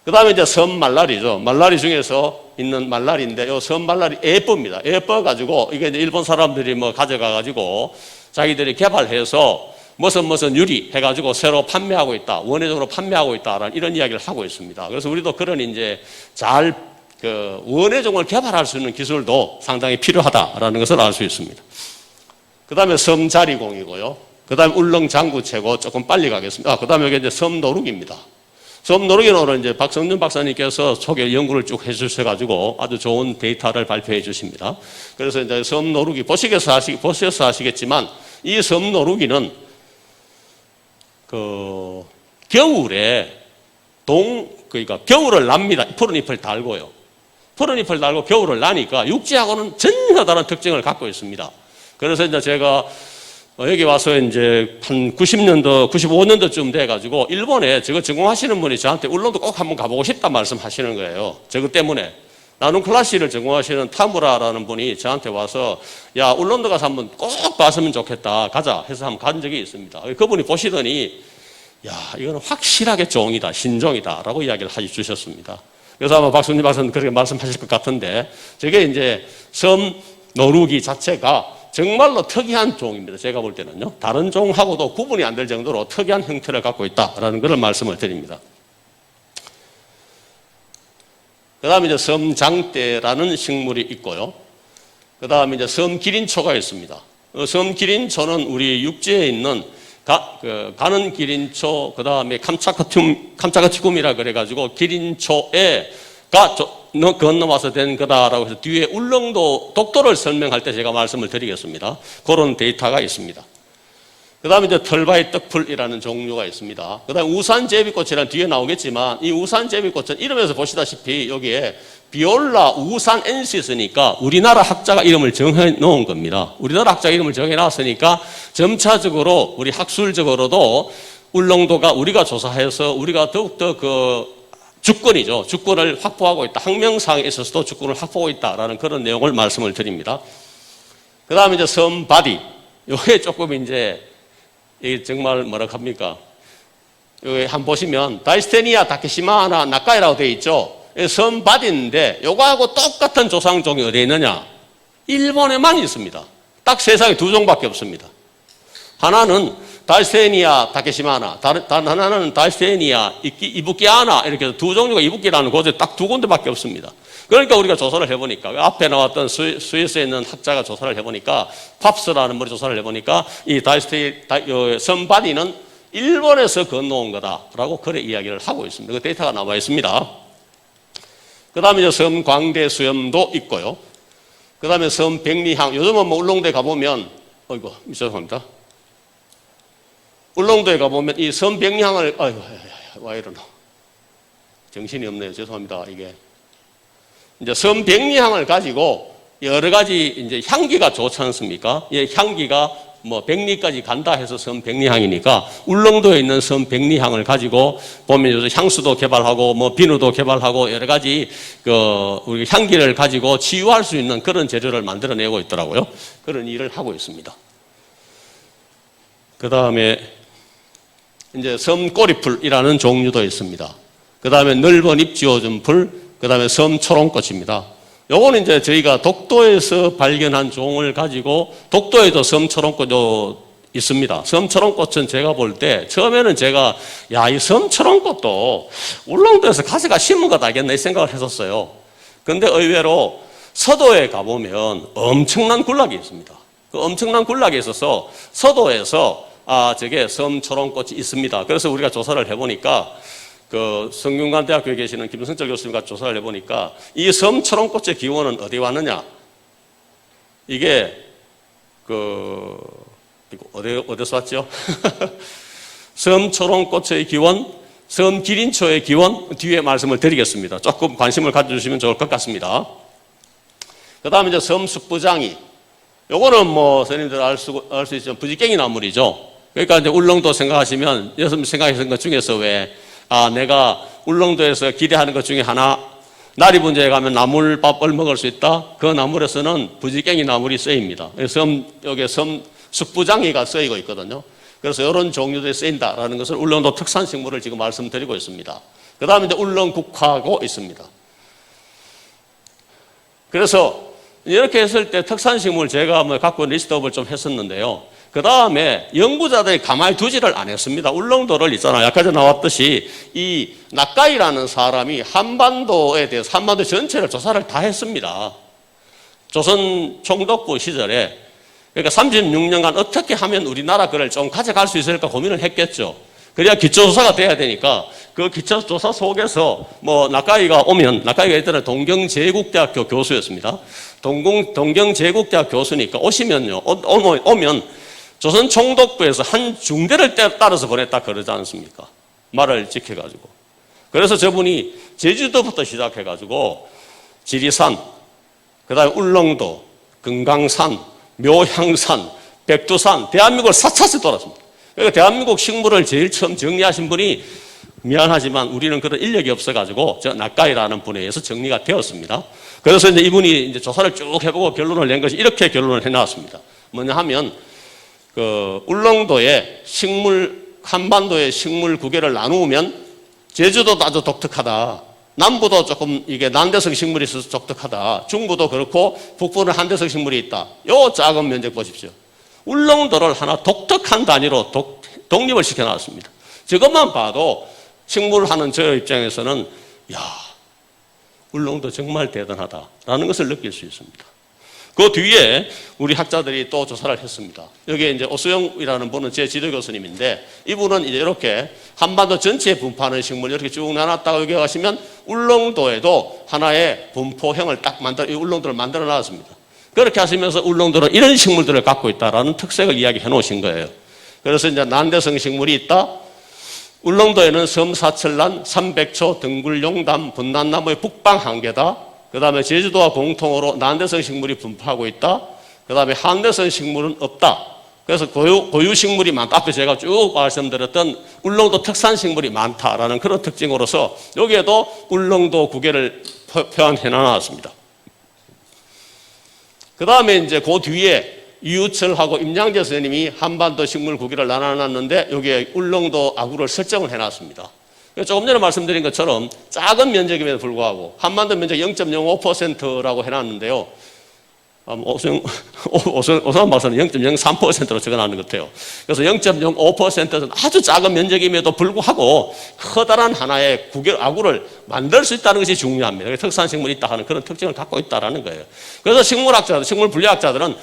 Speaker 2: 그 다음에 이제 섬말라리죠. 말라리 중에서 있는 말라리인데, 요 섬말라리 예뻐입니다. 예뻐가지고, 이게 이제 일본 사람들이 가져가가지고, 자기들이 개발해서 무슨 유리 해가지고 새로 판매하고 있다. 원회적으로 판매하고 있다라는 이런 이야기를 하고 있습니다. 그래서 우리도 그런 이제 원회종을 개발할 수 있는 기술도 상당히 필요하다라는 것을 알 수 있습니다. 그 다음에 섬자리공이고요. 그 다음에 울릉 장구채고 조금 빨리 가겠습니다. 그 다음에 여기 이제 섬노룩입니다. 섬노룩에는 오늘 이제 박성준 박사님께서 소개 연구를 쭉 해주셔가지고 아주 좋은 데이터를 발표해 주십니다. 그래서 이제 섬노룩이 보셔서 아시겠지만 이 섬노룩이는 겨울에 그러니까 겨울을 납니다. 푸른 잎을 달고요. 푸른 잎을 달고 겨울을 나니까 육지하고는 전혀 다른 특징을 갖고 있습니다. 그래서 이제 제가 여기 와서 이제 한 90년도, 95년도쯤 돼가지고 일본에 저거 전공하시는 분이 저한테 울릉도 꼭 한번 가보고 싶다 말씀하시는 거예요. 저거 때문에. 나눔 클래시를 전공하시는 타무라라는 분이 저한테 와서 울릉도 가서 한번 꼭 봤으면 좋겠다. 가자 해서 한번 간 적이 있습니다. 그분이 보시더니 이거는 확실하게 종이다. 신종이다. 라고 이야기를 해주셨습니다. 그래서 아마 박순희 박사님 그렇게 말씀하실 것 같은데 저게 이제 섬 노루기 자체가 정말로 특이한 종입니다. 제가 볼 때는요. 다른 종하고도 구분이 안 될 정도로 특이한 형태를 갖고 있다라는 것을 말씀을 드립니다. 그 다음에 이제 섬장대라는 식물이 있고요. 그 다음에 이제 섬기린초가 있습니다. 섬기린초는 우리 육지에 있는 가는 기린초, 그 다음에 캄차카티쿰이라 그래가지고 기린초가 건너와서 된 거다라고 해서 뒤에 울릉도 독도를 설명할 때 제가 말씀을 드리겠습니다. 그런 데이터가 있습니다. 그 다음에 이제 털바위 떡풀이라는 종류가 있습니다. 그 다음에 우산 제비꽃이라는 뒤에 나오겠지만 이 우산 제비꽃은 이름에서 보시다시피 여기에 비올라 우산 엔시스니까 우리나라 학자가 이름을 정해 놓은 겁니다. 우리나라 학자가 이름을 정해 놨으니까 점차적으로 우리 학술적으로도 울릉도가 우리가 조사해서 우리가 더욱더 그 주권이죠. 주권을 확보하고 있다. 학명상에 있어서도 주권을 확보하고 있다라는 그런 내용을 말씀을 드립니다. 그 다음에 이제 섬바디. 요게 조금 이제 이게 정말 뭐라 합니까? 여기 한번 보시면 다이스테니아 다케시마나 나카이라고 되어 있죠. 섬바디인데 요거하고 똑같은 조상종이 어디에 있느냐? 일본에만 있습니다. 딱 세상에 두 종밖에 없습니다. 하나는 다이스테니아 다케시마나, 다른 하나는 다이스테니아 이부키아나, 이렇게 두 종류가 이부키라는 곳에 딱 두 군데밖에 없습니다. 그러니까 우리가 조사를 해보니까 앞에 나왔던 스위스에 있는 학자가 조사를 해보니까 팝스라는 머리 조사를 해보니까 이 섬바디는 일본에서 건너온 거다라고 그래 이야기를 하고 있습니다. 그 데이터가 나와 있습니다. 그 다음에 이제 섬 광대 수염도 있고요. 그 다음에 섬 백리향. 요즘은 뭐 울릉도에 가보면, 어이구, 죄송합니다. 울릉도에 가보면 이 섬 백리향을, 아이고, 와 이러노. 정신이 없네요. 죄송합니다. 이게. 이제 섬 백리향을 가지고 여러 가지 이제 향기가 좋지 않습니까? 예, 향기가 뭐 백리까지 간다 해서 섬 백리향이니까 울릉도에 있는 섬 백리향을 가지고 보면 요즘 향수도 개발하고 뭐 비누도 개발하고 여러 가지 우리 향기를 가지고 치유할 수 있는 그런 재료를 만들어내고 있더라고요. 그런 일을 하고 있습니다. 그 다음에 이제 섬 꼬리풀이라는 종류도 있습니다. 그 다음에 넓은 잎 지어준 풀, 그 다음에 섬 초롱꽃입니다. 요거는 이제 저희가 독도에서 발견한 종을 가지고 독도에도 섬초롱꽃도 있습니다. 섬초롱꽃은 제가 볼 때 처음에는 제가 이 섬초롱꽃도 울릉도에서 가져가 심은 것 아니겠나 이 생각을 했었어요. 근데 의외로 서도에 가보면 엄청난 군락이 있습니다. 그 엄청난 군락이 있어서 서도에서 저게 섬초롱꽃이 있습니다. 그래서 우리가 조사를 해보니까 성균관대학교에 계시는 김승철 교수님과 조사를 해보니까 이 섬초롱꽃의 기원은 어디 왔느냐? 이게 어디서 왔죠? 섬초롱꽃의 기원, 섬기린초의 기원 뒤에 말씀을 드리겠습니다. 조금 관심을 가져주시면 좋을 것 같습니다. 그 다음에 이제 섬숙부장이, 요거는 뭐 선생님들 알 수 있지만 부지깽이 나물이죠. 그러니까 이제 울릉도 생각하시면 여러분 생각하시는 것 중에서 내가 울릉도에서 기대하는 것 중에 하나, 나리분지에 가면 나물밥을 먹을 수 있다. 그 나물에서는 부지깽이 나물이 쓰입니다. 여기 섬 숙부장이가 쓰이고 있거든요. 그래서 이런 종류들이 쓰인다라는 것을 울릉도 특산식물을 지금 말씀드리고 있습니다. 그 다음에 이제 울릉국화고 있습니다. 그래서 이렇게 했을 때 특산식물 제가 갖고 리스트업을 좀 했었는데요. 그 다음에 연구자들이 가만히 두지를 않았습니다. 울릉도를 있잖아요. 아까 전에 나왔듯이 이 나카이라는 사람이 한반도에 대해서 한반도 전체를 조사를 다 했습니다. 조선 총독부 시절에. 그러니까 36년간 어떻게 하면 우리나라 그걸 좀 가져갈 수 있을까 고민을 했겠죠. 그래야 기초조사가 돼야 되니까 그 기초조사 속에서 나카이가 이때는 동경제국대학교 교수였습니다. 동경제국대학 교수니까 오면 조선 총독부에서 한 중대를 따라서 보냈다 그러지 않습니까? 말을 지켜가지고. 그래서 저분이 제주도부터 시작해가지고 지리산, 그 다음에 울릉도, 금강산, 묘향산, 백두산, 대한민국을 사차서 돌았습니다. 그러니까 대한민국 식물을 제일 처음 정리하신 분이 미안하지만 우리는 그런 인력이 없어가지고 나카이라는 분에 의해서 정리가 되었습니다. 그래서 이제 이분이 이제 조사를 쭉 해보고 결론을 낸 것이 이렇게 결론을 해놨습니다. 뭐냐 하면 울릉도의 한반도의 식물 구계를 나누면 제주도도 아주 독특하다. 남부도 조금 이게 난대성 식물이 있어서 독특하다. 중부도 그렇고 북부는 한대성 식물이 있다. 요 작은 면적 보십시오. 울릉도를 하나 독특한 단위로 독립을 시켜놨습니다. 저것만 봐도 식물하는 저 입장에서는 울릉도 정말 대단하다라는 것을 느낄 수 있습니다. 그 뒤에 우리 학자들이 또 조사를 했습니다. 여기에 이제 오수영이라는 분은 제 지도 교수님인데 이분은 이제 이렇게 한반도 전체에 분포하는 식물 이렇게 쭉 나눴다고 여기 가시면 울릉도에도 하나의 분포형을 울릉도를 만들어 놨습니다. 그렇게 하시면서 울릉도는 이런 식물들을 갖고 있다라는 특색을 이야기해 놓으신 거예요. 그래서 이제 난대성 식물이 있다. 울릉도에는 섬사철란, 삼백초, 등굴용담, 분난나무의 북방 한계다. 그 다음에 제주도와 공통으로 난대성 식물이 분포하고 있다. 그 다음에 한대성 식물은 없다. 그래서 고유 식물이 많다. 앞에 제가 쭉 말씀드렸던 울릉도 특산 식물이 많다라는 그런 특징으로서 여기에도 울릉도 구계를 표현해 놨습니다. 그 다음에 이제 그 뒤에 이유철하고 임양재 선생님이 한반도 식물 구기를 나눠놨는데 여기에 울릉도 아구를 설정을 해놨습니다. 조금 전에 말씀드린 것처럼 작은 면적임에도 불구하고 한반도 면적 0.05%라고 해놨는데요. 오승환 박사는 0.03%로 적어놨는 것 같아요. 그래서 0.05%는 아주 작은 면적임에도 불구하고 커다란 하나의 아구를 만들 수 있다는 것이 중요합니다. 특산식물이 있다 하는 그런 특징을 갖고 있다는 거예요. 그래서 식물학자들, 식물분리학자들은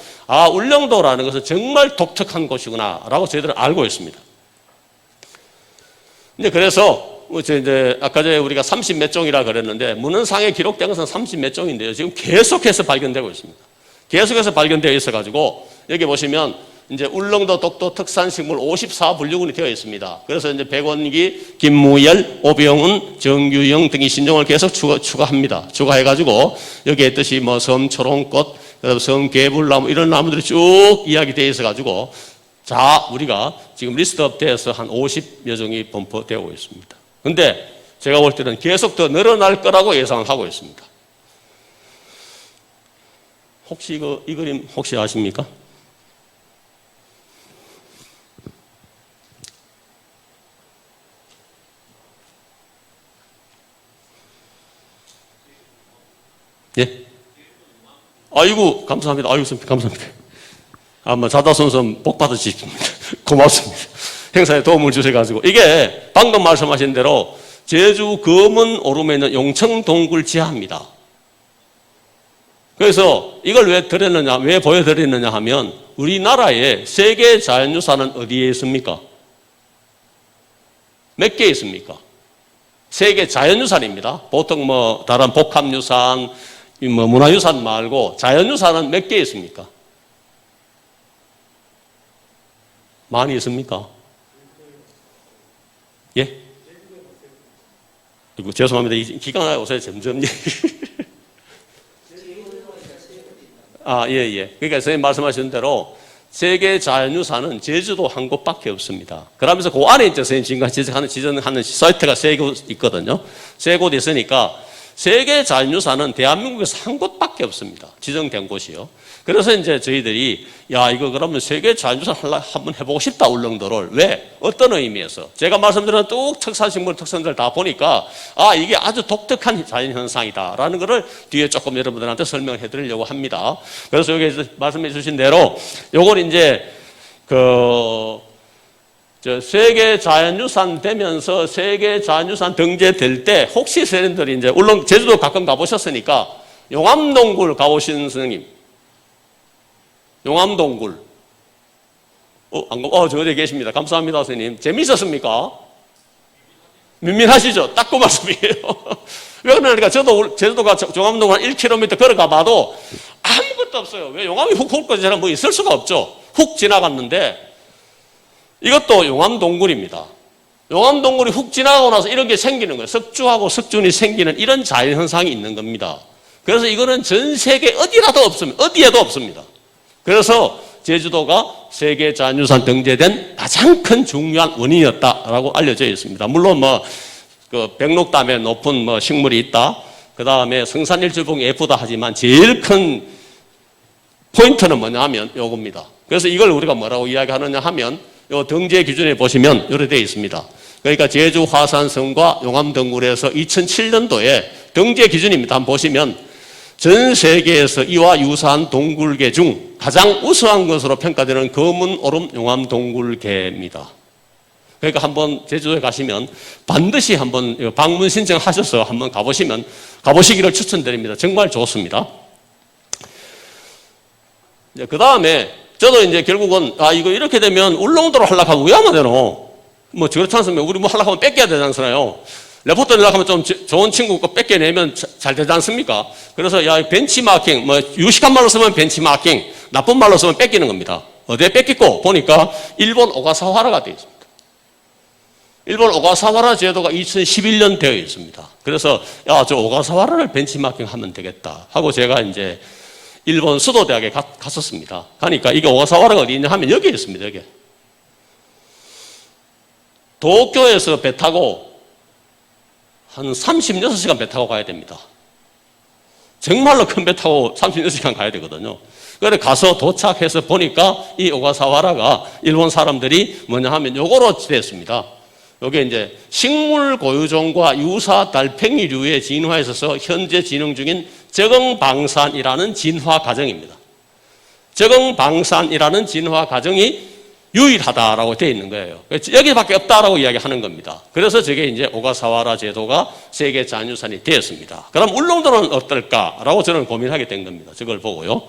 Speaker 2: 울릉도라는 것은 정말 독특한 곳이구나 라고 저희들은 알고 있습니다. 그래서 이제 아까 전에 우리가 30 몇 종이라 그랬는데 문헌상에 기록된 것은 30 몇 종인데요. 지금 계속해서 발견되고 있습니다. 계속해서 발견되어 있어가지고 여기 보시면 이제 울릉도 독도 특산식물 54분류군이 되어 있습니다. 그래서 이제 백원기, 김무열, 오병훈, 정규영 등이 신종을 계속 추가합니다. 추가해가지고 여기에 뜻이 뭐 섬초롱꽃, 섬개불나무 이런 나무들이 쭉 이야기되어 있어가지고 자 우리가 지금 리스트업돼서 한 50여 종이 분포되고 있습니다. 근데 제가 볼 때는 계속 더 늘어날 거라고 예상을 하고 있습니다. 혹시 이 그림 혹시 아십니까? 예? 아이고, 감사합니다. 아이고, 선생님, 감사합니다. 자다손손 복 받으십시오. 고맙습니다. 행사에 도움을 주셔가지고. 이게 방금 말씀하신 대로 제주 검은 오름에 있는 용청동굴 지하입니다. 그래서 이걸 왜 보여드렸느냐 하면 우리나라의 세계 자연유산은 어디에 있습니까? 몇 개 있습니까? 세계 자연유산입니다. 보통 다른 복합유산, 문화유산 말고 자연유산은 몇 개 있습니까? 많이 있습니까? 예? 이거 죄송합니다. 이 기가 요새 점점. 예. 그러니까 선생님 말씀하신 대로 세계 자연유산은 제주도 한 곳밖에 없습니다. 그러면서 그 안에 이제 선생님 지정하는 사이트가 3곳 있거든요. 3곳 있으니까 세계 자연유산은 대한민국에서 한 곳밖에 없습니다. 지정된 곳이요. 그래서 이제 저희들이 이거 그러면 세계 자연유산 한번 해보고 싶다 울릉도를. 왜? 어떤 의미에서? 제가 말씀드린 뚝 특산식물 특성들 다 보니까 이게 아주 독특한 자연현상이다라는 것을 뒤에 조금 여러분들한테 설명을 해드리려고 합니다. 그래서 여기 말씀해 주신 대로 요걸 이제 세계 자연유산 되면서 세계 자연유산 등재될 때 혹시 선생님들이 이제 제주도 가끔 가보셨으니까 용암동굴 가보신 선생님. 용암동굴. 저기 계십니다. 감사합니다, 선생님. 재미있었습니까? 민민하시죠? 딱 그 말씀이에요. 왜 그러니까 저도 제주도가 용암동굴 한 1km 걸어가 봐도 아무것도 없어요. 왜 용암이 훅 훑어지잖아. 있을 수가 없죠. 훅 지나갔는데 이것도 용암동굴입니다. 용암동굴이 훅 지나가고 나서 이런 게 생기는 거예요. 석주하고 석준이 생기는 이런 자연현상이 있는 겁니다. 그래서 이거는 전 세계 어디라도 없습니다. 어디에도 없습니다. 그래서 제주도가 세계 자연유산 등재된 가장 큰 중요한 원인이었다라고 알려져 있습니다. 물론 백록담에 높은 식물이 있다. 그 다음에 성산일주봉이 예쁘다 하지만 제일 큰 포인트는 뭐냐 하면 요겁니다. 그래서 이걸 우리가 뭐라고 이야기하느냐 하면 요 등재 기준에 보시면 이렇게 되어 있습니다. 그러니까 제주 화산성과 용암동굴에서 2007년도에 등재 기준입니다. 한번 보시면 전 세계에서 이와 유사한 동굴계 중 가장 우수한 것으로 평가되는 검은 오름 용암동굴계입니다. 그러니까 한번 제주도에 가시면 반드시 한번 방문 신청하셔서 한번 가보시기를 추천드립니다. 정말 좋습니다. 그 다음에 저도 이제 결국은 이거 이렇게 되면 울릉도로 하려고 하면 왜 하면 되노? 그렇지 않습니까? 우리 하려고 하면 뺏겨야 되지 않잖아요. 레포트 내려고 하면 좀 좋은 친구 거 뺏겨내면 잘 되지 않습니까? 그래서 벤치마킹, 유식한 말로 쓰면 벤치마킹, 나쁜 말로 쓰면 뺏기는 겁니다. 어디에 뺏기고 보니까 일본 오가사와라가 되어 있습니다. 일본 오가사와라 제도가 2011년 되어 있습니다. 그래서 저 오가사와라를 벤치마킹 하면 되겠다 하고 제가 이제 일본 수도대학에 갔었습니다. 가니까 이게 오가사와라가 어디 있냐 하면 여기에 있습니다. 여기. 도쿄에서 배 타고 한 36시간 배 타고 가야 됩니다. 정말로 큰 배 타고 36시간 가야 되거든요. 그래 가서 도착해서 보니까 이 오가사와라가 일본 사람들이 뭐냐 하면 요거로 됐습니다. 요게 이제 식물 고유종과 유사 달팽이류의 진화에 있어서 현재 진행 중인 적응방산이라는 진화 과정입니다. 적응방산이라는 진화 과정이 유일하다라고 되어 있는 거예요. 여기밖에 없다라고 이야기하는 겁니다. 그래서 저게 이제 오가사와라 제도가 세계 자연유산이 되었습니다. 그럼 울릉도는 어떨까라고 저는 고민하게 된 겁니다. 저걸 보고요.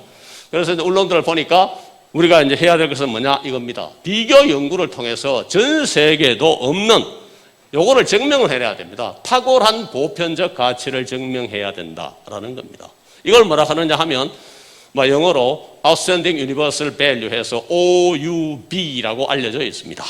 Speaker 2: 그래서 이제 울릉도를 보니까 우리가 이제 해야 될 것은 뭐냐 이겁니다. 비교 연구를 통해서 전 세계도 없는 요거를 증명을 해내야 됩니다. 탁월한 보편적 가치를 증명해야 된다라는 겁니다. 이걸 뭐라 하느냐 하면 영어로 Outstanding Universal Value 해서 OUV라고 알려져 있습니다.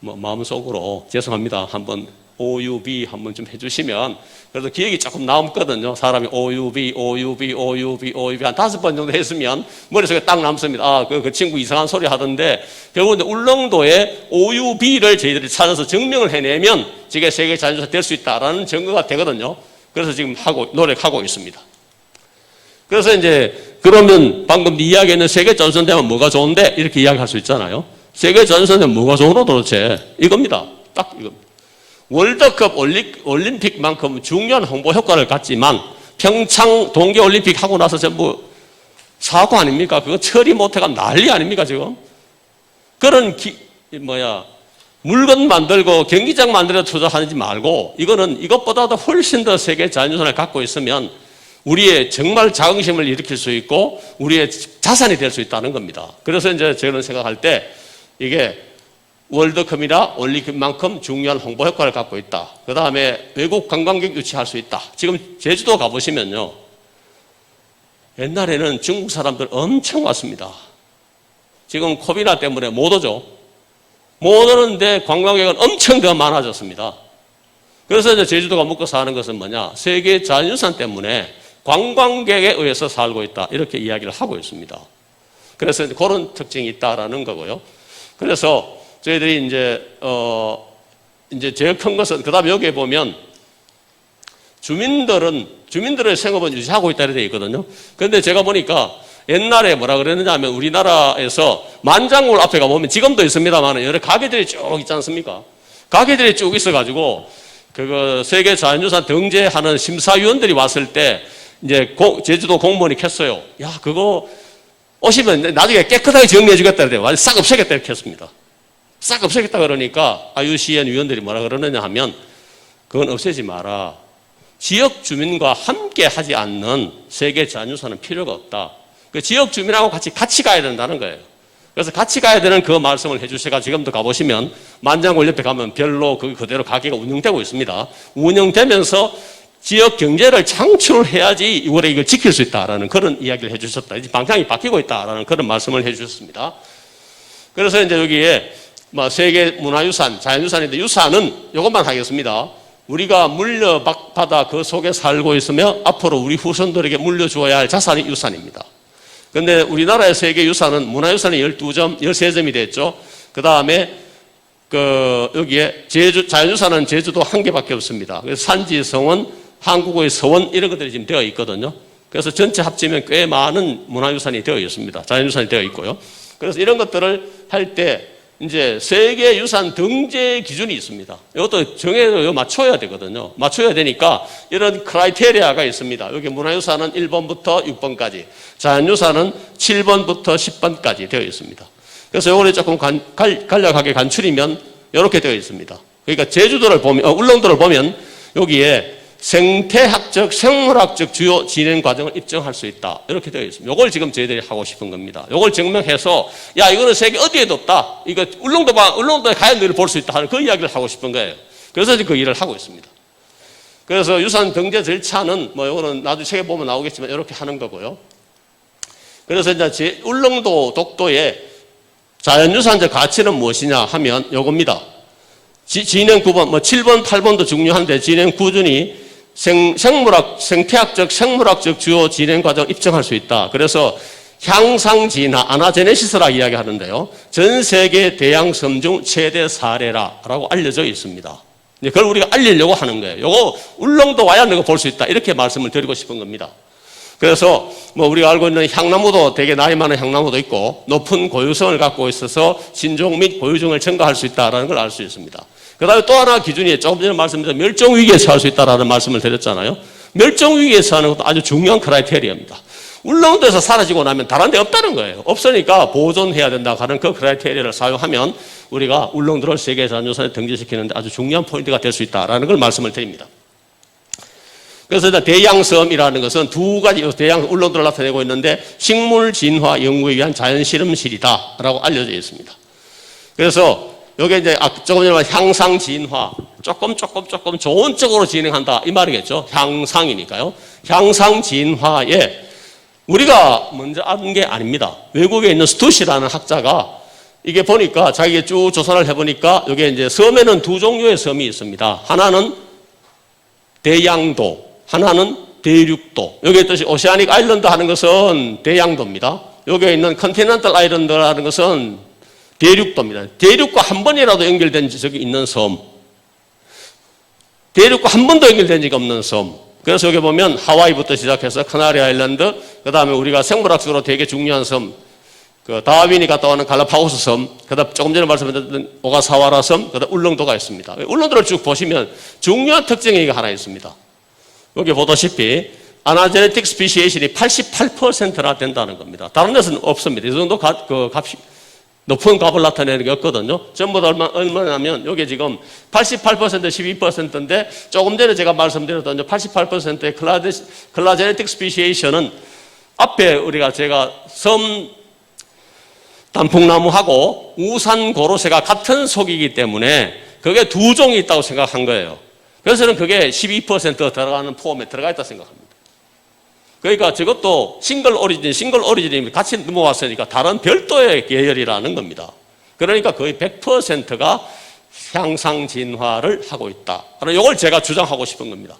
Speaker 2: 마음속으로 죄송합니다. 한번 OUV 한번 좀 해주시면 그래도 기억이 조금 남거든요. 사람이 OUV 한 5번 정도 했으면 머릿속에 딱 남습니다. 그 친구 이상한 소리 하던데 결국은 울릉도에 OUV를 저희들이 찾아서 증명을 해내면 저게 세계 자연유산 될 수 있다라는 증거가 되거든요. 그래서 지금 노력하고 있습니다. 그래서 이제 그러면 방금 이야기했는 세계 자연유산 되면 뭐가 좋은데 이렇게 이야기할 수 있잖아요. 세계 자연유산 되면 뭐가 좋으로 도대체 이겁니다. 딱 이겁니다. 월드컵 올림픽만큼 중요한 홍보 효과를 갖지만 평창 동계올림픽 하고 나서 전부 사고 아닙니까? 그거 처리 못해가 난리 아닙니까 지금? 그런 물건 만들고 경기장 만들어 투자하지 말고 이거는 이것보다도 훨씬 더 세계 자연유산을 갖고 있으면 우리의 정말 자긍심을 일으킬 수 있고 우리의 자산이 될 수 있다는 겁니다. 그래서 이제 저는 생각할 때 이게 월드컵이나 올림픽만큼 중요한 홍보 효과를 갖고 있다. 그 다음에 외국 관광객 유치할 수 있다. 지금 제주도 가보시면요. 옛날에는 중국 사람들 엄청 왔습니다. 지금 코비나 때문에 못 오죠. 못 오는데 관광객은 엄청 더 많아졌습니다. 그래서 이제 제주도가 먹고 사는 것은 뭐냐. 세계 자연유산 때문에 관광객에 의해서 살고 있다. 이렇게 이야기를 하고 있습니다. 그래서 이제 그런 특징이 있다라는 거고요. 그래서 저희들이 이제 제일 큰 것은, 그 다음에 여기에 보면 주민들의 생업은 유지하고 있다 이렇게 되어 있거든요. 그런데 제가 보니까 옛날에 뭐라 그랬느냐 하면 우리나라에서 만장굴 앞에 가보면 지금도 있습니다만 여러 가게들이 쭉 있지 않습니까? 가게들이 쭉 있어가지고 그거 세계 자연유산 등재하는 심사위원들이 왔을 때 이제 제주도 공무원이 켰어요. 야, 그거 오시면 나중에 깨끗하게 정리해 주겠다 이래요. 완전 싹 없애겠다 이렇게 했습니다. 싹 없애겠다 그러니까 IUCN 위원들이 뭐라 그러느냐 하면 그건 없애지 마라. 지역 주민과 함께 하지 않는 세계 자연유산은 필요가 없다. 그 지역 주민하고 같이 가야 된다는 거예요. 그래서 같이 가야 되는 그 말씀을 해주시가 지금도 가보시면 만장굴 옆에 가면 별로 그대로 가게가 운영되고 있습니다. 운영되면서 지역 경제를 창출해야지 이번에 이걸 지킬 수 있다라는 그런 이야기를 해주셨다. 이제 방향이 바뀌고 있다라는 그런 말씀을 해주셨습니다. 그래서 이제 여기에 세계 문화유산, 자연유산인데 유산은 이것만 하겠습니다. 우리가 물려받아 그 속에 살고 있으며 앞으로 우리 후손들에게 물려주어야 할 자산이 유산입니다. 그런데 우리나라의 세계 유산은 문화유산이 12점, 13점이 됐죠. 그 다음에 여기에 자연유산은 제주도 한 개밖에 없습니다. 그래서 산지, 성원, 한국의 서원 이런 것들이 지금 되어 있거든요. 그래서 전체 합치면 꽤 많은 문화유산이 되어 있습니다. 자연유산이 되어 있고요. 그래서 이런 것들을 할 때 이제 세계유산 등재 기준이 있습니다. 이것도 정해서 맞춰야 되거든요. 맞춰야 되니까 이런 크라이테리아가 있습니다. 여기 문화유산은 1번부터 6번까지, 자연유산은 7번부터 10번까지 되어 있습니다. 그래서 이거를 조금 간략하게 간추리면 이렇게 되어 있습니다. 그러니까 제주도를 보면, 울릉도를 보면 여기에 생태학적, 생물학적 주요 진행 과정을 입증할 수 있다. 이렇게 되어 있습니다. 이걸 지금 저희들이 하고 싶은 겁니다. 이걸 증명해서, 야, 이거는 세계 어디에도 없다. 이거 울릉도에 가야 너희를 볼 수 있다 하는 그 이야기를 하고 싶은 거예요. 그래서 그 일을 하고 있습니다. 그래서 유산 등재 절차는 이거는 나중에 책에 보면 나오겠지만 이렇게 하는 거고요. 그래서 이제 울릉도 독도의 자연유산적 가치는 무엇이냐 하면 요겁니다. 진행 9번, 7번, 8번도 중요한데 진행 9준이 생태학적, 생물학적 주요 진행 과정을 입증할 수 있다. 그래서 향상 진화, 아나제네시스라 이야기하는데요. 전 세계 대양섬 중 최대 사례라고 알려져 있습니다. 그걸 우리가 알리려고 하는 거예요. 요거 울릉도 와야 너가 볼 수 있다. 이렇게 말씀을 드리고 싶은 겁니다. 그래서 우리가 알고 있는 향나무도 되게 나이 많은 향나무도 있고 높은 고유성을 갖고 있어서 신종 및 고유종을 증가할 수 있다는 걸 알 수 있습니다. 그 다음에 또 하나 기준이 조금 전에 말씀드린 멸종위기에 처할 수 있다는 말씀을 드렸잖아요. 멸종위기에 처하는 것도 아주 중요한 크라이테리아입니다. 울릉도에서 사라지고 나면 다른 데 없다는 거예요. 없으니까 보존해야 된다고 하는 그 크라이테리아를 사용하면 우리가 울릉도를 세계자연유산에 등재시키는데 아주 중요한 포인트가 될 수 있다는 걸 말씀을 드립니다. 그래서 대양섬이라는 것은 두 가지 울릉도를 나타내고 있는데 식물 진화 연구에 위한 자연 실험실이다라고 알려져 있습니다. 그래서 여기 이제 조금 전에 말한 향상 진화 조금 좋은 쪽으로 진행한다 이 말이겠죠. 향상이니까요. 향상 진화에 우리가 먼저 아는 게 아닙니다. 외국에 있는 스투시라는 학자가 이게 보니까 자기가 쭉 조사를 해보니까 여기 이제 섬에는 두 종류의 섬이 있습니다. 하나는 대양도, 하나는 대륙도. 여기 있듯이 오시아닉 아일랜드 하는 것은 대양도입니다. 여기에 있는 컨티넨탈 아일랜드라는 것은 대륙도입니다. 대륙과 한 번이라도 연결된 적이 있는 섬. 대륙과 한 번도 연결된 적이 없는 섬. 그래서 여기 보면 하와이부터 시작해서 카나리 아일랜드, 그 다음에 우리가 생물학적으로 되게 중요한 섬, 그 다윈이 갔다 오는 갈라파고스 섬, 그 다음 조금 전에 말씀드렸던 오가사와라 섬, 그 다음 울릉도가 있습니다. 울릉도를 쭉 보시면 중요한 특징이 하나 있습니다. 여기 보다시피 아나제네틱 스피시에이션이 88%나 된다는 겁니다. 다른 데서는 없습니다. 이 정도 값이 높은 값을 나타내는 게 없거든요. 전부 다 얼마냐면 여기 지금 88% 12%인데 조금 전에 제가 말씀드렸던 88%의 클라제네틱 스피시에이션은 앞에 우리가 제가 섬 단풍나무하고 우산 고로쇠가 같은 속이기 때문에 그게 두 종이 있다고 생각한 거예요. 그래서는 그게 12% 들어가는 포함에 들어가 있다 생각합니다. 그러니까 저것도 싱글 오리진이 같이 넘어왔으니까 다른 별도의 계열이라는 겁니다. 그러니까 거의 100%가 향상 진화를 하고 있다. 이걸 제가 주장하고 싶은 겁니다.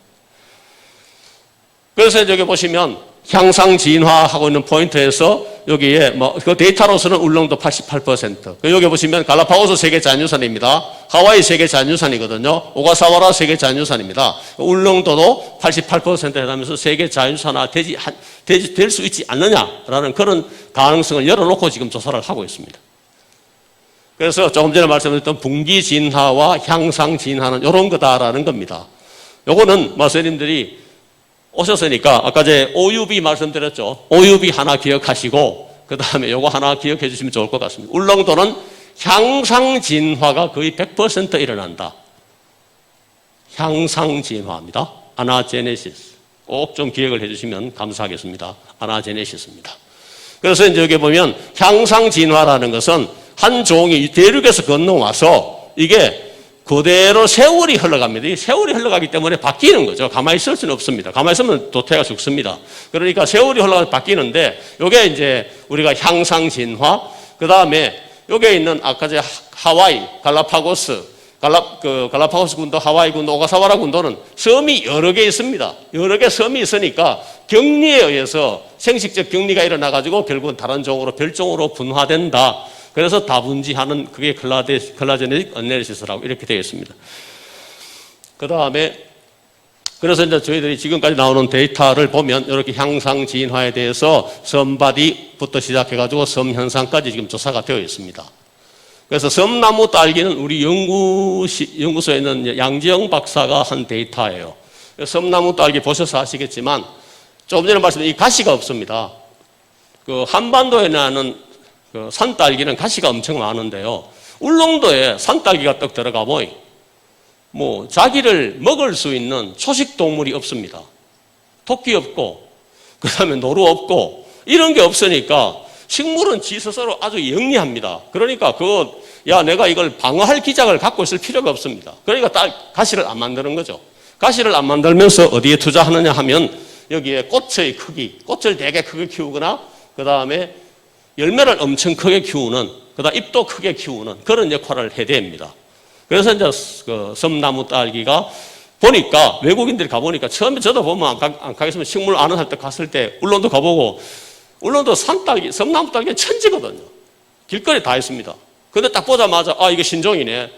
Speaker 2: 그래서 여기 보시면 향상 진화하고 있는 포인트에서 여기에 그 데이터로서는 울릉도 88%. 여기 보시면 갈라파고스 세계 자연유산입니다. 하와이 세계 자연유산이거든요. 오가사와라 세계 자연유산입니다. 울릉도도 88% 해당하면서 세계 자연유산화 될 수 있지 않느냐라는 그런 가능성을 열어놓고 지금 조사를 하고 있습니다. 그래서 조금 전에 말씀드렸던 분기 진화와 향상 진화는 이런 거다라는 겁니다. 요거는 선생님들이 오셨으니까 아까 제 OUB 말씀드렸죠. OUB 하나 기억하시고 그 다음에 요거 하나 기억해 주시면 좋을 것 같습니다. 울릉도는 향상 진화가 거의 100% 일어난다. 향상 진화입니다. 아나제네시스. 꼭 좀 기억을 해 주시면 감사하겠습니다. 아나제네시스입니다. 그래서 이제 여기 보면 향상 진화라는 것은 한 종이 대륙에서 건너와서 이게 그대로 세월이 흘러갑니다. 이 세월이 흘러가기 때문에 바뀌는 거죠. 가만히 있을 수는 없습니다. 가만히 있으면 도태가 죽습니다. 그러니까 세월이 흘러가서 바뀌는데 이게 이제 우리가 향상 진화, 그 다음에 여기에 있는 아까 제 하와이, 갈라파고스, 갈라파고스 군도, 하와이 군도, 오가사와라 군도는 섬이 여러 개 있습니다. 여러 개 섬이 있으니까 격리에 의해서 생식적 격리가 일어나가지고 결국은 다른 종으로, 별종으로 분화된다. 그래서 다분지하는 그게 클라제네틱 어널리시스라고 이렇게 되어 있습니다. 그 다음에 그래서 이제 저희들이 지금까지 나오는 데이터를 보면 이렇게 향상 진화에 대해서 섬바디부터 시작해가지고 섬 현상까지 지금 조사가 되어 있습니다. 그래서 섬나무 딸기는 우리 연구소에 있는 양지영 박사가 한 데이터예요. 섬나무 딸기 보셔서 아시겠지만 조금 전에 말씀드린 이 가시가 없습니다. 그 한반도에 나는 그 산딸기는 가시가 엄청 많은데요. 울릉도에 산딸기가 떡 들어가 보이 자기를 먹을 수 있는 초식 동물이 없습니다. 토끼 없고 그 다음에 노루 없고 이런 게 없으니까 식물은 지 스스로 아주 영리합니다. 그러니까 내가 이걸 방어할 기작을 갖고 있을 필요가 없습니다. 그러니까 가시를 안 만드는 거죠. 가시를 안 만들면서 어디에 투자하느냐 하면 여기에 꽃의 크기, 꽃을 되게 크게 키우거나 그 다음에 열매를 엄청 크게 키우는, 그 다음 잎도 크게 키우는 그런 역할을 해야 됩니다. 그래서 이제 그 섬나무 딸기가 보니까, 외국인들이 가보니까, 처음에 저도 보면 안 가겠으면 식물 아는 할 때 갔을 때 울릉도 가보고, 울릉도 산딸기, 섬나무 딸기는 천지거든요. 길거리 다 있습니다. 근데 딱 보자마자 아, 이게 신종이네.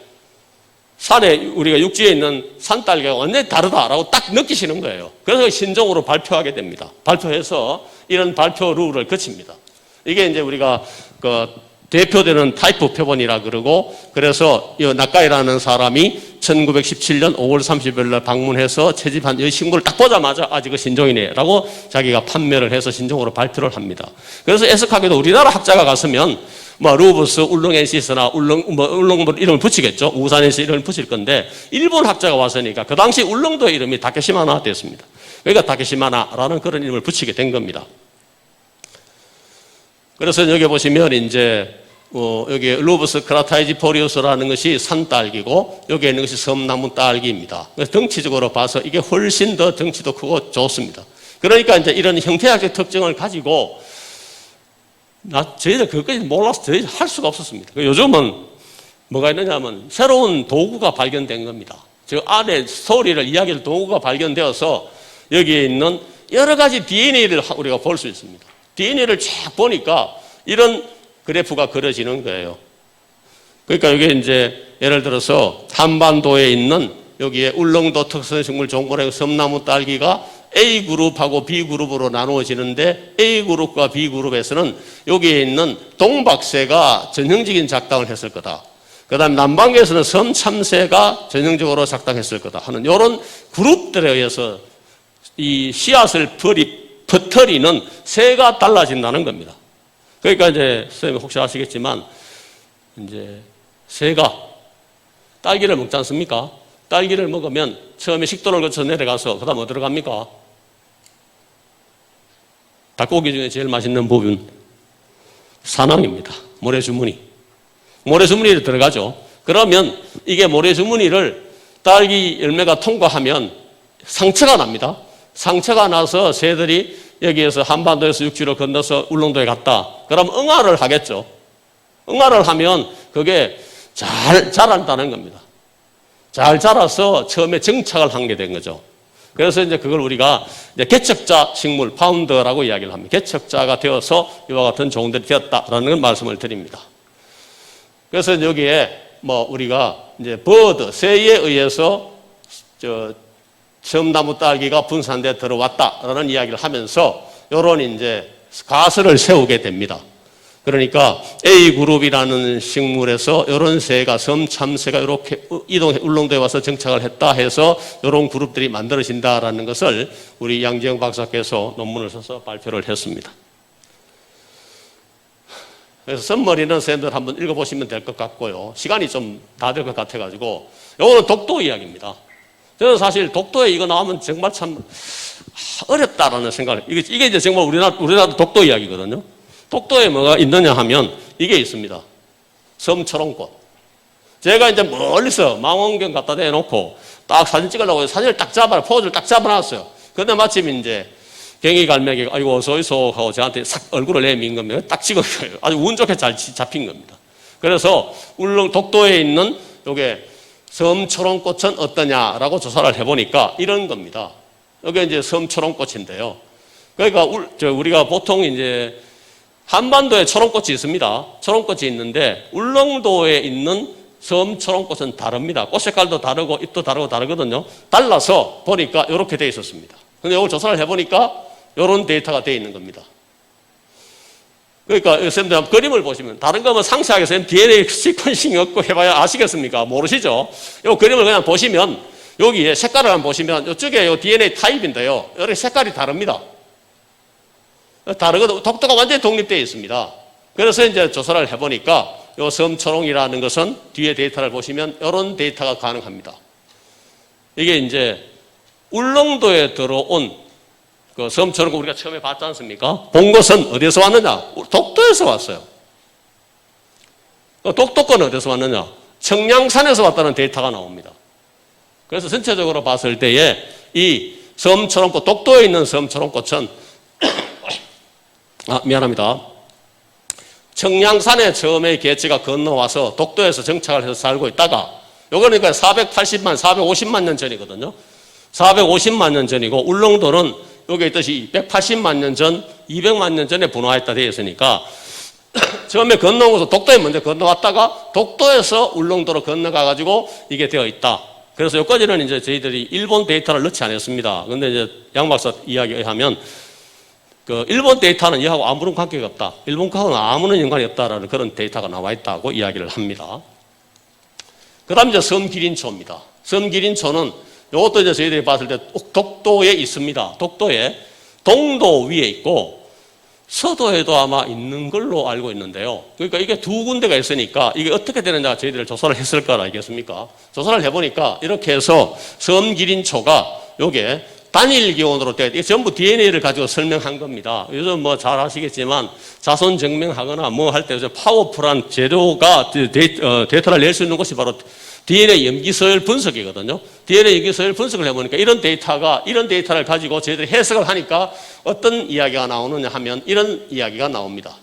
Speaker 2: 산에, 우리가 육지에 있는 산딸기가 완전히 다르다라고 딱 느끼시는 거예요. 그래서 신종으로 발표하게 됩니다. 발표해서 이런 발표 룰을 거칩니다. 이게 이제 우리가 그 대표되는 타이프 표본이라 그러고, 그래서 이 나카이라는 사람이 1917년 5월 30일 날 방문해서 채집한 이 식물을 딱 보자마자 아, 이거 신종이네 라고 자기가 판매를 해서 신종으로 발표를 합니다. 그래서 애석하게도 우리나라 학자가 갔으면 뭐 루브스, 울릉엔시스나 울릉도 이름을 붙이겠죠. 우산엔시 이름을 붙일 건데, 일본 학자가 왔으니까 그 당시 울릉도의 이름이 다케시마나 됐습니다. 그러니까 다케시마나라는 그런 이름을 붙이게 된 겁니다. 그래서 여기 보시면 이제 여기 루브스 크라타이지포리우스라는 것이 산딸기고, 여기 있는 것이 섬나무 딸기입니다. 그래서 덩치적으로 봐서 이게 훨씬 더 덩치도 크고 좋습니다. 그러니까 이제 이런 형태학적 특징을 가지고 저희들 그것까지 몰라서 저희 할 수가 없었습니다. 요즘은 뭐가 있느냐 하면 새로운 도구가 발견된 겁니다. 저 안에 소리를 이야기할 도구가 발견되어서 여기에 있는 여러 가지 DNA를 우리가 볼 수 있습니다. DNA를 쫙 보니까 이런 그래프가 그려지는 거예요. 그러니까 이게 이제 예를 들어서 한반도에 있는 여기에 울릉도 특선식물 종본의 섬나무 딸기가 A그룹하고 B그룹으로 나누어지는데, A그룹과 B그룹에서는 여기에 있는 동박새가 전형적인 작당을 했을 거다. 그 다음 남방에서는 섬참새가 전형적으로 작당했을 거다 하는 이런 그룹들에 의해서 이 씨앗을 퍼뜨리는 새가 달라진다는 겁니다. 그러니까 이제 선생님 혹시 아시겠지만 이제 새가 딸기를 먹지 않습니까? 딸기를 먹으면 처음에 식도를 거쳐 내려가서 그 다음 어디로 갑니까? 닭고기 중에 제일 맛있는 부분 산항입니다. 모래주머니. 모래주머니에 들어가죠. 그러면 이게 모래주머니를 딸기 열매가 통과하면 상처가 납니다. 상처가 나서 새들이 여기에서 한반도에서 육지로 건너서 울릉도에 갔다. 그럼 응아를 하겠죠. 응아를 하면 그게 잘 자란다는 겁니다. 잘 자라서 처음에 정착을 하게 된 거죠. 그래서 이제 그걸 우리가 이제 개척자 식물, 파운더라고 이야기를 합니다. 개척자가 되어서 이와 같은 종들이 되었다라는 말씀을 드립니다. 그래서 여기에 뭐 우리가 이제 버드, 새에 의해서 섬나무 딸기가 분산돼 들어왔다라는 이야기를 하면서 이런 이제 가설을 세우게 됩니다. 그러니까 A그룹이라는 식물에서 이런 새가, 섬참새가 이렇게 울릉도에 와서 정착을 했다 해서 이런 그룹들이 만들어진다라는 것을 우리 양지영 박사께서 논문을 써서 발표를 했습니다. 그래서 선머리는 선생님들 한번 읽어보시면 될 것 같고요. 시간이 좀 다 될 것 같아가지고, 이거는 독도 이야기입니다. 저는 사실 독도에 이거 나오면 정말 참 어렵다라는 생각을, 이게 이제 정말 우리나라 독도 이야기거든요. 독도에 뭐가 있느냐 하면 이게 있습니다. 섬초롱꽃. 제가 이제 멀리서 망원경 갖다 대놓고 딱 사진 찍으려고 사진을 딱 포즈를 딱 잡아놨어요. 근데 마침 이제 갱이갈매기가 아이고 어서오소 하고 저한테 싹 얼굴을 내민 겁니다. 딱 찍은 거예요. 아주 운 좋게 잘 잡힌 겁니다. 그래서 독도에 있는 요게 섬초롱꽃은 어떠냐라고 조사를 해보니까 이런 겁니다. 여기 이제 섬초롱꽃인데요. 그러니까 우리가 보통 이제 한반도에 초롱꽃이 있습니다. 초롱꽃이 있는데 울릉도에 있는 섬초롱꽃은 다릅니다. 꽃 색깔도 다르고 잎도 다르고 다르거든요. 달라서 보니까 이렇게 돼 있었습니다. 근데 이걸 조사를 해보니까 이런 데이터가 돼 있는 겁니다. 그러니까 선생님들 한번 그림을 보시면, 다른 거면 상세하게 선생님 DNA 시퀀싱이 없고 해봐야 아시겠습니까? 모르시죠? 이 그림을 그냥 보시면 여기에 색깔을 한번 보시면 이쪽에 이 DNA 타입인데요. 여기 색깔이 다릅니다. 다르거든요. 독도가 완전히 독립되어 있습니다. 그래서 이제 조사를 해보니까 이 섬초롱이라는 것은 뒤에 데이터를 보시면 이런 데이터가 가능합니다. 이게 이제 울릉도에 들어온 그 섬초롱 우리가 처음에 봤지 않습니까? 본 것은 어디서 왔느냐? 독도에서 왔어요. 독도권 어디서 왔느냐? 청량산에서 왔다는 데이터가 나옵니다. 그래서 전체적으로 봤을 때에 이 섬초롱꽃, 독도에 있는 섬초롱꽃은 미안합니다. 청량산에 처음에 개체가 건너와서 독도에서 정착을 해서 살고 있다가 요거는 그러니까 450만 년 전이거든요. 450만 년 전이고 울릉도는 여기 있듯이 180만 년 전, 200만 년 전에 분화했다 되어 있으니까 처음에 건너오면서 독도에 먼저 건너왔다가 독도에서 울릉도로 건너가가지고 이게 되어 있다. 그래서 여기까지는 이제 저희들이 일본 데이터를 넣지 않았습니다. 근데 이제 양 박사 이야기에 의하면 그 일본 데이터는 이하고 아무런 관계가 없다. 일본과는 아무런 연관이 없다라는 그런 데이터가 나와 있다고 이야기를 합니다. 그 다음 이제 섬기린초입니다. 섬기린초는 이것도 이제 저희들이 봤을 때 독도에 있습니다. 독도에 동도 위에 있고 서도에도 아마 있는 걸로 알고 있는데요. 그러니까 이게 두 군데가 있으니까 이게 어떻게 되느냐 저희들이 조사를 했을 거라 알겠습니까? 조사를 해보니까 이렇게 해서 섬기린초가 요게 단일 기원으로 되어 이게 전부 DNA를 가지고 설명한 겁니다. 요즘 뭐 잘 아시겠지만 자손 증명하거나 뭐 할 때 파워풀한 재료가 데이터를 낼 수 있는 것이 바로 DNA 염기서열 분석이거든요. DNA 염기서열 분석을 해보니까 이런 데이터를 가지고 저희들이 해석을 하니까 어떤 이야기가 나오느냐 하면 이런 이야기가 나옵니다.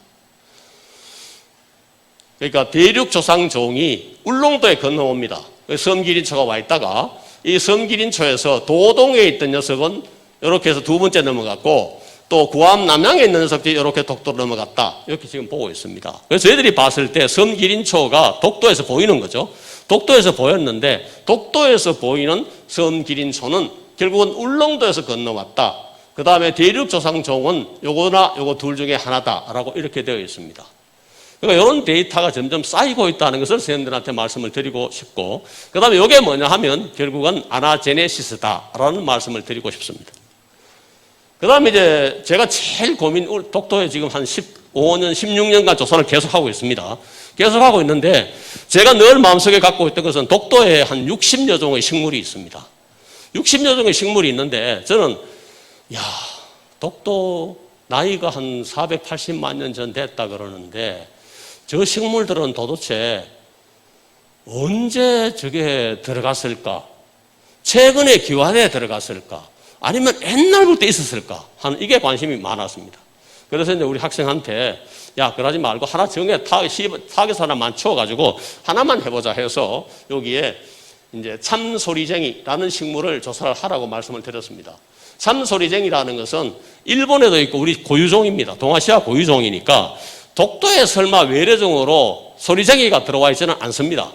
Speaker 2: 그러니까 대륙 조상종이 울릉도에 건너옵니다. 섬기린초가 와 있다가 이 섬기린초에서 도동에 있던 녀석은 이렇게 해서 두 번째 넘어갔고 또 구암 남양에 있는 녀석들이 이렇게 독도로 넘어갔다. 이렇게 지금 보고 있습니다. 그래서 저희들이 봤을 때 섬기린초가 독도에서 보이는 거죠. 독도에서 보였는데 독도에서 보이는 섬기린초는 결국은 울릉도에서 건너왔다. 그 다음에 대륙조상종은 요거나 요거 둘 중에 하나다라고 이렇게 되어 있습니다. 그러니까 이런 데이터가 점점 쌓이고 있다는 것을 선생님들한테 말씀을 드리고 싶고 그 다음에 이게 뭐냐 하면 결국은 아나제네시스다라는 말씀을 드리고 싶습니다. 그 다음에 이제 제가 제일 독도에 지금 한 15년, 16년간 조사를 계속하고 있습니다. 계속하고 있는데 제가 늘 마음속에 갖고 있던 것은 독도에 한 60여 종의 식물이 있습니다. 60여 종의 식물이 있는데 저는 독도 나이가 한 480만 년 전 됐다 그러는데 저 식물들은 도대체 언제 저게 들어갔을까? 최근에 기환에 들어갔을까? 아니면 옛날부터 있었을까? 하는 이게 관심이 많았습니다. 그래서 이제 우리 학생한테 그러지 말고 하나 정해 타겟 하나 맞춰가지고 하나만 해보자 해서 여기에 이제 참소리쟁이라는 식물을 조사를 하라고 말씀을 드렸습니다. 참소리쟁이라는 것은 일본에도 있고 우리 고유종입니다. 동아시아 고유종이니까 독도에 설마 외래종으로 소리쟁이가 들어와 있지는 않습니다.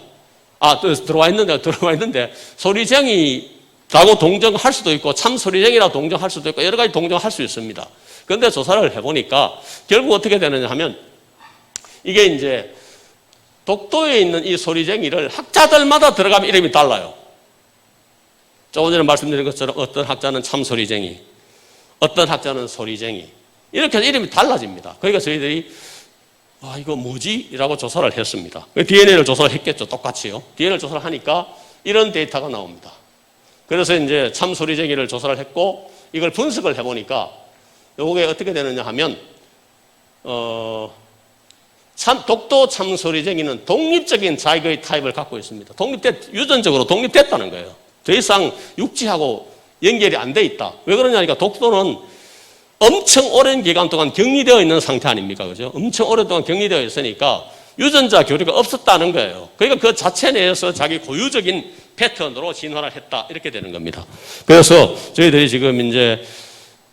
Speaker 2: 들어와 있는데 소리쟁이라고 동정할 수도 있고 참소리쟁이라고 동정할 수도 있고 여러 가지 동정할 수 있습니다. 그런데 조사를 해보니까 결국 어떻게 되느냐 하면 이게 이제 독도에 있는 이 소리쟁이를 학자들마다 들어가면 이름이 달라요. 조금 전에 말씀드린 것처럼 어떤 학자는 참소리쟁이, 어떤 학자는 소리쟁이 이렇게 해서 이름이 달라집니다. 그러니까 저희들이 이거 뭐지? 라고 조사를 했습니다. DNA를 조사를 했겠죠. 똑같이요. DNA를 조사를 하니까 이런 데이터가 나옵니다. 그래서 이제 참소리쟁이를 조사를 했고 이걸 분석을 해보니까 이게 어떻게 되느냐 하면 독도 참소리쟁이는 독립적인 자기의 타입을 갖고 있습니다. 유전적으로 독립됐다는 거예요. 더 이상 육지하고 연결이 안 돼 있다. 왜 그러냐니까 독도는 엄청 오랜 기간 동안 격리되어 있는 상태 아닙니까? 그죠? 엄청 오랫동안 격리되어 있으니까 유전자 교류가 없었다는 거예요. 그러니까 그 자체 내에서 자기 고유적인 패턴으로 진화를 했다. 이렇게 되는 겁니다. 그래서 저희들이 지금 이제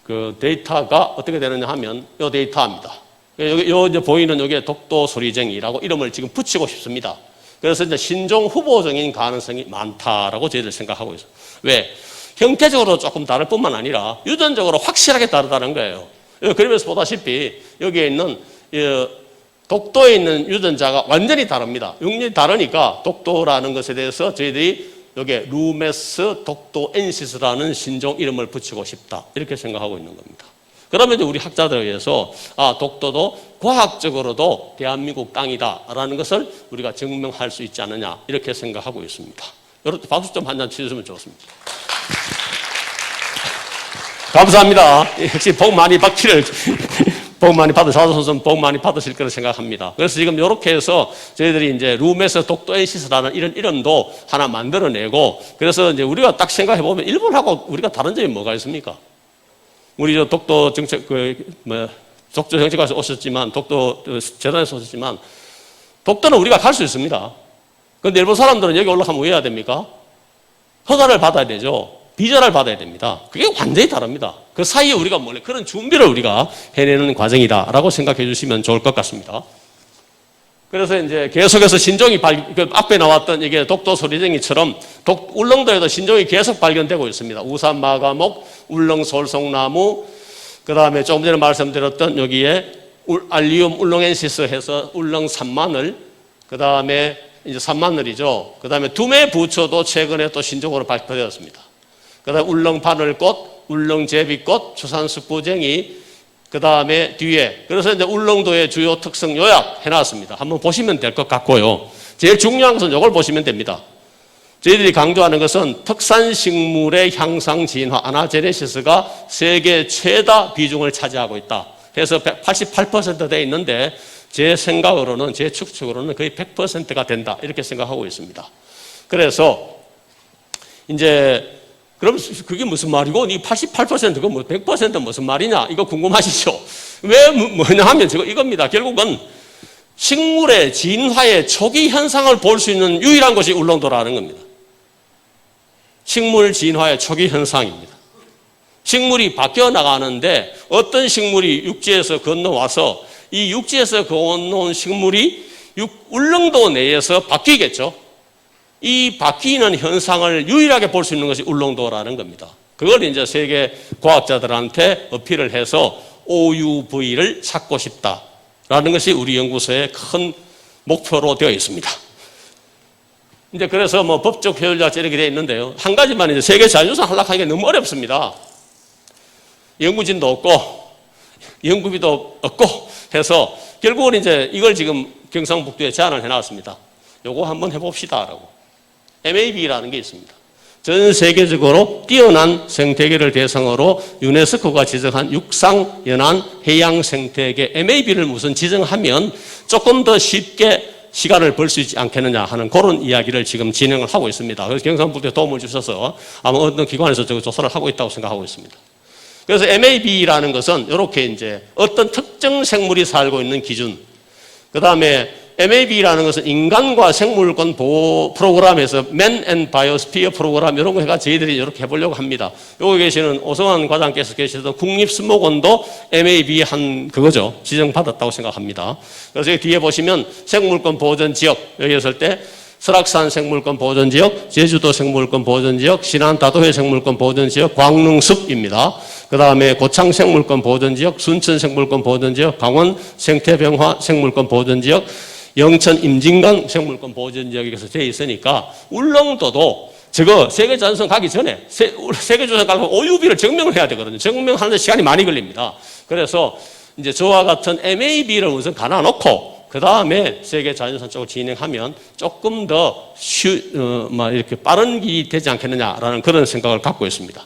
Speaker 2: 그 데이터가 어떻게 되느냐 하면 이 데이터입니다. 여기 이제 보이는 여기에 독도 소리쟁이라고 이름을 지금 붙이고 싶습니다. 그래서 이제 신종 후보종인 가능성이 많다라고 저희들 생각하고 있어요. 왜? 형태적으로 조금 다를 뿐만 아니라 유전적으로 확실하게 다르다는 거예요. 그러면서 보다시피 여기에 있는 독도에 있는 유전자가 완전히 다릅니다. 완전히 다르니까 독도라는 것에 대해서 저희들이 여기에 루메스 독도엔시스라는 신종 이름을 붙이고 싶다. 이렇게 생각하고 있는 겁니다. 그러면 이제 우리 학자들에 의해서 독도도 과학적으로도 대한민국 땅이다라는 것을 우리가 증명할 수 있지 않느냐 이렇게 생각하고 있습니다. 여러분 박수 좀 한 잔 치셨으면 좋겠습니다. 감사합니다. 역시 복 많이 받기를 복 많이 자도 선수는 복 많이 받으실 거라 생각합니다. 그래서 지금 이렇게 해서 저희들이 이제 룸에서 독도엔시스라는 이런 이름도 하나 만들어내고 그래서 이제 우리가 딱 생각해 보면 일본하고 우리가 다른 점이 뭐가 있습니까? 우리 저 독도 정책 독도 정책과에서 오셨지만, 독도 재단에서 오셨지만, 독도는 우리가 갈 수 있습니다. 그런데 일본 사람들은 여기 올라가면 왜 해야 됩니까? 허가를 받아야 되죠. 비자를 받아야 됩니다. 그게 완전히 다릅니다. 그 사이에 우리가 원래 그런 준비를 우리가 해내는 과정이다라고 생각해 주시면 좋을 것 같습니다. 그래서 이제 계속해서 신종이 그 앞에 나왔던 이게 독도 소리쟁이처럼 울릉도에도 신종이 계속 발견되고 있습니다. 우산 마가목, 울릉 솔송나무, 그 다음에 조금 전에 말씀드렸던 여기에 알리움 울릉엔시스 해서 울릉 산마늘, 그 다음에 이제 산마늘이죠. 그 다음에 두메 부초도 최근에 또 신종으로 발표되었습니다. 그 다음에 울릉 바늘꽃, 울릉 제비꽃, 추산 숙부쟁이, 그 다음에 뒤에, 그래서 이제 울릉도의 주요 특성 요약 해놨습니다. 한번 보시면 될 것 같고요. 제일 중요한 것은 이걸 보시면 됩니다. 저희들이 강조하는 것은 특산식물의 향상 진화, 아나제네시스가 세계 최다 비중을 차지하고 있다. 해서 88% 돼 있는데 제 생각으로는, 제 추측으로는 거의 100%가 된다. 이렇게 생각하고 있습니다. 그래서 이제 그럼 그게 무슨 말이고, 이 88%가 뭐 100% 무슨 말이냐? 이거 궁금하시죠? 왜 뭐냐 하면 이겁니다. 결국은 식물의 진화의 초기 현상을 볼 수 있는 유일한 곳이 울릉도라는 겁니다. 식물 진화의 초기 현상입니다. 식물이 바뀌어 나가는데 어떤 식물이 육지에서 건너와서 이 육지에서 건너온 식물이 울릉도 내에서 바뀌겠죠. 이 바뀌는 현상을 유일하게 볼 수 있는 것이 울릉도라는 겁니다. 그걸 이제 세계 과학자들한테 어필을 해서 OUV를 찾고 싶다라는 것이 우리 연구소의 큰 목표로 되어 있습니다. 이제 그래서 뭐 법적 효율자 이렇게 되어 있는데요. 한 가지만 이제 세계 자연유산 하락하기가 너무 어렵습니다. 연구진도 없고 연구비도 없고 해서 결국은 이제 이걸 지금 경상북도에 제안을 해놨습니다. 요거 한번 해봅시다라고. MAB라는 게 있습니다. 전 세계적으로 뛰어난 생태계를 대상으로 유네스코가 지정한 육상연안 해양 생태계 MAB를 무슨 지정하면 조금 더 쉽게 시간을 벌 수 있지 않겠느냐 하는 그런 이야기를 지금 진행을 하고 있습니다. 그래서 경상북도에 도움을 주셔서 아마 어떤 기관에서 조사를 하고 있다고 생각하고 있습니다. 그래서 MAB라는 것은 이렇게 이제 어떤 특정 생물이 살고 있는 기준, 그 다음에 MAB라는 것은 인간과 생물권 보호 프로그램에서 Man and Biosphere 프로그램 이런 거 해가 저희들이 이렇게 해보려고 합니다. 여기 계시는 오성환 과장께서 계시던 국립수목원도 MAB 한 그거죠. 지정받았다고 생각합니다. 그래서 여기 뒤에 보시면 생물권 보존 지역 여기 했을 때 설악산 생물권 보존 지역, 제주도 생물권 보존 지역, 신안 다도해 생물권 보존 지역, 광릉숲입니다. 그 다음에 고창 생물권 보존 지역, 순천 생물권 보존 지역, 강원 생태병화 생물권 보존 지역, 영천 임진강 생물권 보존 지역에서 되어 있으니까 울릉도도 저거 세계자연스러운 가기 전에 세계조사 가고 OUV를 증명을 해야 되거든요. 증명하는데 시간이 많이 걸립니다. 그래서 이제 저와 같은 MAB를 우선 가놔놓고 그 다음에 세계자연유산 쪽을 진행하면 조금 더 이렇게 빠른 길이 되지 않겠느냐라는 그런 생각을 갖고 있습니다.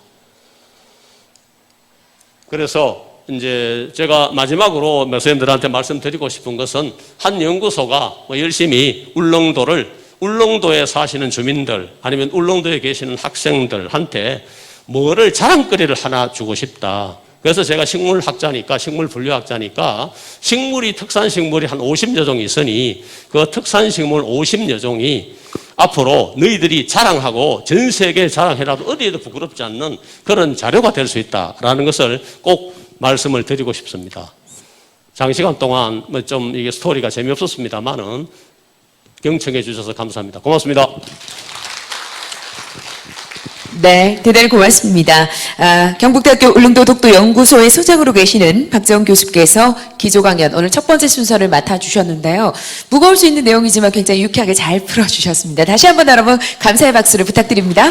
Speaker 2: 그래서 이제 제가 마지막으로 선생님들한테 말씀드리고 싶은 것은 한 연구소가 열심히 울릉도에 사시는 주민들 아니면 울릉도에 계시는 학생들한테 뭐를 자랑거리를 하나 주고 싶다. 그래서 제가 식물학자니까 식물분류학자니까 특산식물이 한 50여 종이 있으니 그 특산식물 50여 종이 앞으로 너희들이 자랑하고 전 세계에 자랑해라도 어디에도 부끄럽지 않는 그런 자료가 될 수 있다라는 것을 꼭 말씀을 드리고 싶습니다. 장시간 동안 좀 이게 스토리가 재미없었습니다만은 경청해 주셔서 감사합니다. 고맙습니다.
Speaker 1: 네, 대단히 고맙습니다. 경북대학교 울릉도 독도연구소의 소장으로 계시는 박정훈 교수께서 기조 강연 오늘 첫 번째 순서를 맡아주셨는데요. 무거울 수 있는 내용이지만 굉장히 유쾌하게 잘 풀어주셨습니다. 다시 한번 여러분 감사의 박수를 부탁드립니다.